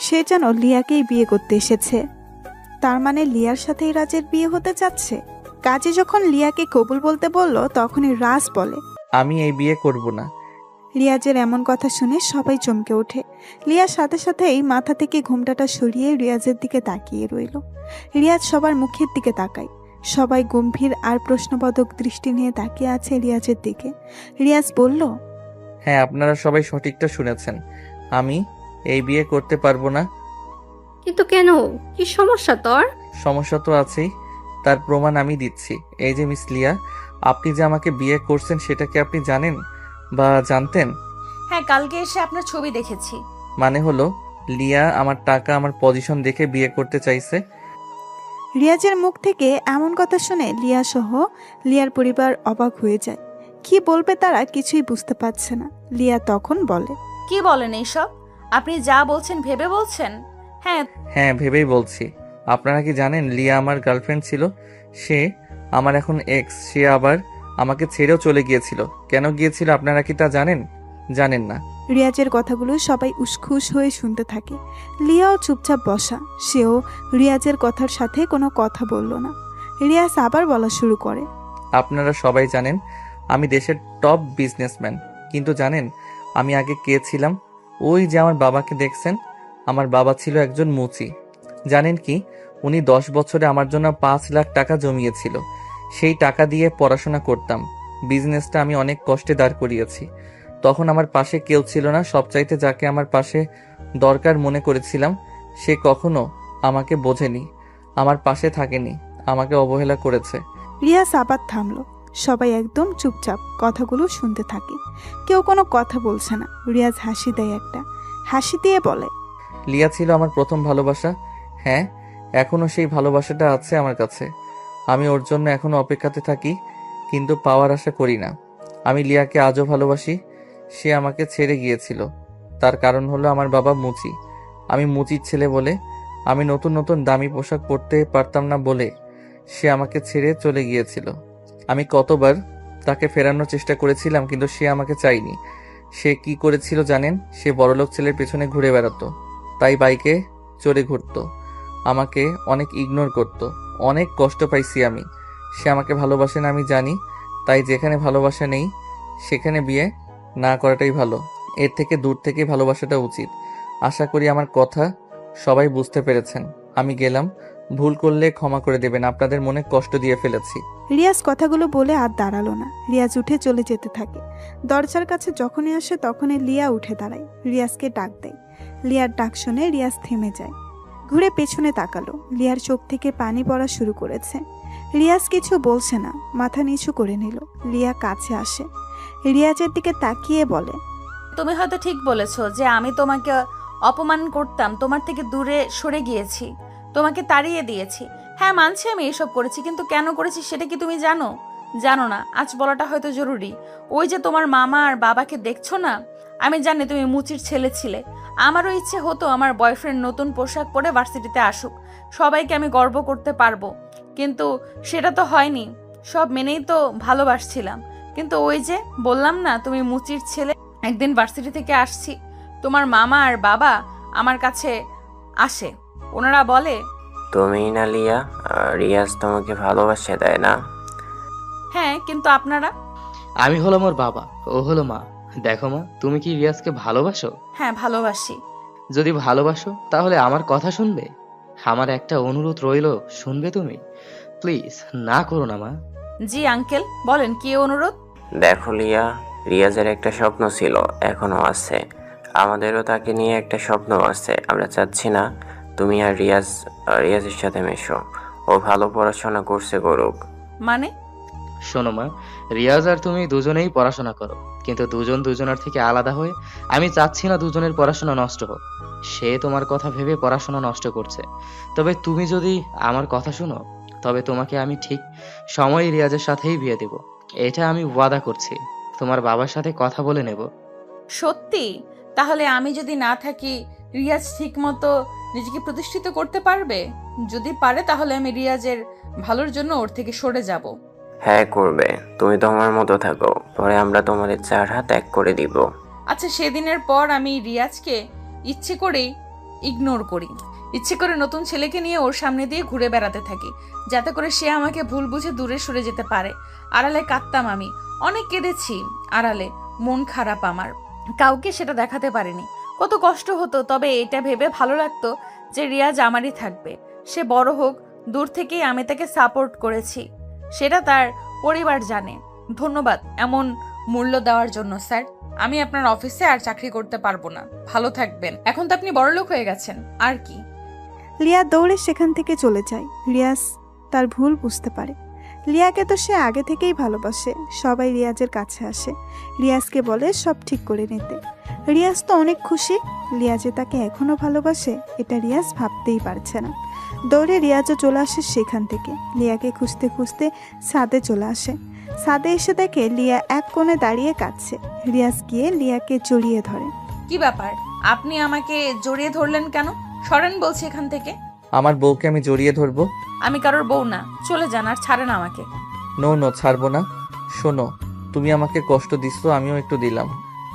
সে যেন লিয়াকেই বিয়ে করতে এসেছে। তার মানে লিয়ার সাথেই রাজের বিয়ে হতে যাচ্ছে। কাজী যখন লিয়াকে কবুল বলতে বলল তখনই রাজ বলে, আমি এই বিয়ে করব না। রিয়াজের এমন কথা শুনে সবাই চমকে ওঠে। রিয়ার সাথে সাথেই মাথা থেকে ঘোমটাটা সরিয়ে রিয়াজের দিকে তাকিয়ে রইল। রিয়াজ সবার মুখের দিকে তাকায়। সবাই গম্ভীর আর প্রশ্নবোধক দৃষ্টি নিয়ে তাকিয়ে আছে রিয়াজের দিকে। রিয়াজ বলল, হ্যাঁ, আপনারা সবাই সঠিকটা শুনেছেন। আমি এই বিয়ে করতে পারবো না। কিন্তু কেন? কি সমস্যা তোর? সমস্যা তো আছেই, তার প্রমাণ আমি দিচ্ছি। এই যে মিস লিয়া, আপনি যে আমাকে বিয়ে করছেন সেটা কি আপনি জানেন বা জানতেন? হ্যাঁ, কালকে এসে আপনার ছবি দেখেছি। মানে হলো লিয়া আমার টাকা, আমার পজিশন দেখে বিয়ে করতে চাইছে। রিয়াজের মুখ থেকে এমন কথা শুনে লিয়া সহ লিয়ার পরিবার অবাক হয়ে যায়। কি বলবে তারা কিছুই বুঝতে পারছে না। লিয়া তখন বলে, কি বলেন এইসব? আপনি যা বলছেন ভেবে বলছেন? হ্যাঁ। হ্যাঁ, ভেবেই বলছি। আপনারা কি জানেন লিয়া আমার গার্লফ্রেন্ড ছিল? সে আমার এখন এক্স। সে আবার আমাকে ছেড়েও চলে গিয়েছিল। কেন গিয়েছিল আপনারা কি তা জানেন? জানেন না। রিয়াজের কথাগুলো সবাই উসখুস হয়ে শুনতে থাকে। লিয়াও চুপচাপ বসা। সেও রিয়াজের কথার সাথে কোনো কথা বলল না। রিয়াজ আবার বলা শুরু করে, আপনারা সবাই জানেন আমি দেশের টপ বিজনেসম্যান, কিন্তু জানেন আমি আগে কে ছিলাম? ওই যে আমার বাবাকে দেখছেন, আমার বাবা ছিল একজন মুচি। জানেন কি, উনি 10 বছরে আমার জন্য 5 লাখ টাকা জমিয়েছিল। সেই টাকা দিয়ে পড়াশোনা করতাম। বিজনেসটা আমি অনেক কষ্টে দাঁড় করিয়েছি। তখন আমার পাশে কেউ ছিল না। সবচাইতে যাকে আমার পাশে দরকার মনে করেছিলাম, সে কখনো আমাকে বোঝেনি, আমার পাশে থাকেনি, আমাকে অবহেলা করেছে। রিয়াজ আবার থামলো। সবাই একদম চুপচাপ কথাগুলো শুনতে থাকে। কেউ কোনো কথা বলছে না। রিয়াজ হাসি দেয় একটা। হাসি দিয়ে বলে, লিয়া ছিল আমার প্রথম ভালোবাসা। হ্যাঁ, এখনো সেই ভালোবাসাটা আছে আমার কাছে। আমি ওর জন্য এখনো অপেক্ষাতে থাকি, কিন্তু পাওয়ার আশা করি না। আমি লিয়াকে আজও ভালোবাসি। সে আমাকে ছেড়ে গিয়েছিল, তার কারণ হলো আমার বাবা মুচি। আমি মুচির ছেলে বলে, আমি নতুন নতুন দামি পোশাক পরতে পারতাম না বলে সে আমাকে ছেড়ে চলে গিয়েছিল। আমি কতবার তাকে ফেরানোর চেষ্টা করেছিলাম, কিন্তু সে আমাকে চায়নি। সে কি করেছিল জানেন? সে বড়লোক ছেলের পেছনে ঘুরে বেড়াতো, তাই বাইকে চড়ে ঘুরতো, আমাকে অনেক ইগনোর করতো। অনেক কষ্ট পাইছি আমি। সে আমাকে ভালোবাসে না আমি জানি, তাই যেখানে ভালোবাসা নেই সেখানে বিয়ে না করাটাই ভালো। এর থেকে দূর থেকে ভালোবাসাটা উচিত। আশা করি আমার কথা সবাই বুঝতে পেরেছেন। আমি গেলাম, ভুল করলে ক্ষমা করে দেবেন, আপনাদের মনে কষ্ট দিয়ে ফেলেছি। রিয়াজ কথাগুলো বলে আর দাঁড়ালো না। রিয়াজ উঠে চলে যেতে থাকে। দরজার কাছে যখনই আসে তখনই লিয়া উঠে দাঁড়ায়, রিয়াজকে ডাক দেয়। লিয়ার ডাক শুনে রিয়াজ থেমে যায়। ঘুরে পেছনে তাকালো। লিয়ার চোখ থেকে পানি পড়া শুরু করেছে। রিয়াজ কিছু বলছে না, মাথা নিচু করে নিল। লিয়া কাছে আসে, রিয়াজের দিকে তাকিয়ে বলে, তুমি হয়তো ঠিক বলেছো যে আমি তোমাকে অপমান করতাম, তোমার থেকে দূরে সরে গিয়েছি, তোমাকে তাড়িয়ে দিয়েছি। হ্যাঁ, মানছি আমি এসব করেছি, কিন্তু কেন করেছি সেটা কি তুমি জানো? জানো না। আজ বলাটা হয়তো জরুরি। ওই যে তোমার মামা আর বাবাকে দেখছো না, আমি জানি তুমি মুচির ছেলে ছিলে। আমারও ইচ্ছে হতো আমার বয়ফ্রেন্ড নতুন পোশাক পরে ভার্সিটিতে আসুক, সবাইকে আমি গর্ব করতে পারবো, কিন্তু সেটা তো হয়নি। সব মেনেই তো ভালোবাসছিলাম, কিন্তু ওই যে বললাম না তুমি মুচির ছেলে। একদিন ভার্সিটি থেকে আসছি, তোমার মামা আর বাবা আমার কাছে আসে। ওনারা বলে, তুমি না লিয়া, রিয়াজ তোমাকে ভালোবাসে, তাই না? হ্যাঁ, কিন্তু আপনারা? আমি হলাম ওর বাবা, ও হলো মা। দেখো মা, তুমি কি রিয়াজকে ভালোবাসো? হ্যাঁ, ভালোবাসি। যদি ভালোবাসো তাহলে আমার কথা শুনবে। আমার একটা অনুরোধ রইলো, শুনবে তুমি? প্লিজ, না করো না মা। জি আঙ্কেল, বলেন কি অনুরোধ? দেখো লিয়া, রিয়াজের একটা স্বপ্ন ছিল, এখনো আছে। আমাদেরও তাকে নিয়ে একটা স্বপ্ন আছে। আমরা চাচ্ছি না তুমি আর রিয়াজের সাথে মেশো। ও ভালো পড়াশোনা করছে, করুক। মানে? শোনো মা, রিয়াজ আর তুমি দুজনেই পড়াশোনা করো, কিন্তু দুজন দুজনের থেকে আলাদা হয়ে। আমি চাচ্ছি না দুজনের পড়াশোনা নষ্ট হোক। সে তোমার কথা ভেবে পড়াশোনা নষ্ট করছে। তবে তুমি যদি আমার কথা শুনো, তবে তোমাকে আমি ঠিক সময় রিয়াজের সাথেই বিয়ে দেব। এটা আমি ওয়াদা করছি। তোমার বাবার সাথে কথা বলে নেব। সত্যি? তাহলে আমি যদি না থাকি রিয়াজ ঠিক মতো নিজেকে প্রতিষ্ঠিত করতে পারবে? যদি পারে তাহলে আমি রিয়াজের ভালোর জন্য ওর থেকে সরে যাব। হ্যাঁ করবে, তুমি তোমার মতো থাকো, পরে আমরা তোমাদের 4 হাত ত্যাগ করে দিব। আচ্ছা, সেদিনের পর আমি রিয়াজকে ইচ্ছে করেই ইগনোর করি, ইচ্ছে করে নতুন ছেলেকে নিয়ে ওর সামনে দিয়ে ঘুরে বেড়াতে থাকি, যাতে করে সে আমাকে ভুল বুঝে দূরে সরে যেতে পারে। আড়ালে কাঁদতাম আমি, অনেক কেঁদেছি আড়ালে, মন খারাপ আমার, কাউকে সেটা দেখাতে পারিনি। কত কষ্ট হতো, তবে এটা ভেবে ভালো লাগতো যে রিয়াজ আমারই থাকবে। সে বড় হোক, দূর থেকেই আমি তাকে সাপোর্ট করেছি, সেটা তার পরিবার জানে। ধন্যবাদ এমন মূল্য দেওয়ার জন্য স্যার। আমি আপনার অফিসে আর চাকরি করতে পারবো না। ভালো থাকবেন। এখন তো আপনি বড়লোক হয়ে গেছেন, আর কি। লিয়া দৌড়ে সেখান থেকে চলে যায়। রিয়াজ তার ভুল বুঝতে পারে। লিয়াকে তো সে আগে থেকেই ভালোবাসে। সবাই রিয়াজের কাছে আসে, রিয়াজকে বলে সব ঠিক করে নিতে। রিয়াজ তো অনেক খুশি। লিয়া যে তাকে এখনো ভালোবাসে এটা রিয়াজ ভাবতেই পারছে না। দৌড়ে রিয়াজও চলে আসে সেখান থেকে। লিয়াকে খুঁজতে খুঁজতে ছাদে চলে আসে। ছাদে এসে দেখে লিয়া এক কোণে দাঁড়িয়ে কাঁদছে। রিয়াজ গিয়ে লিয়াকে জড়িয়ে ধরে। কি ব্যাপার, আপনি আমাকে জড়িয়ে ধরলেন কেন? সরেন বলছি এখান থেকে। আমার বউকে আমি জড়িয়ে ধরবো? আমি কারোর বউ না, চলে যান আর ছাড়েন আমাকে। নো নো, ছাড়বো না। শোনো, তুমি আমাকে কষ্ট দিচ্ছ, আমিও একটু দিলাম,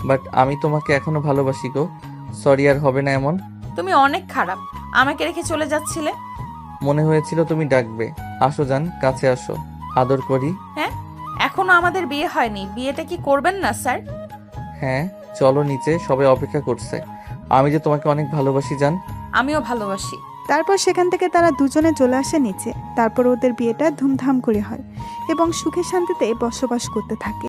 বাট আমি তোমাকে এখনো ভালোবাসি গো। সরি, আর হবে না এমন। তুমি অনেক খারাপ, আমাকে রেখে চলে যাচ্ছিলে। মনে হয়েছিল তুমি ডাকবে। আসো জান, কাছে আসো, আদর করি। হ্যাঁ, এখনো আমাদের বিয়ে হয়নি, বিয়েটা কি করবেন না স্যার? হ্যাঁ চলো নিচে, সবাই অপেক্ষা করছে। আমি যে তোমাকে অনেক ভালোবাসি জান। আমিও ভালোবাসি। তারপর সেখান থেকে তারা দুজনে চলে আসে নিচে। তারপর ওদের বিয়েটা ধুমধাম করে হয় এবং সুখে শান্তিতে বসবাস করতে থাকে।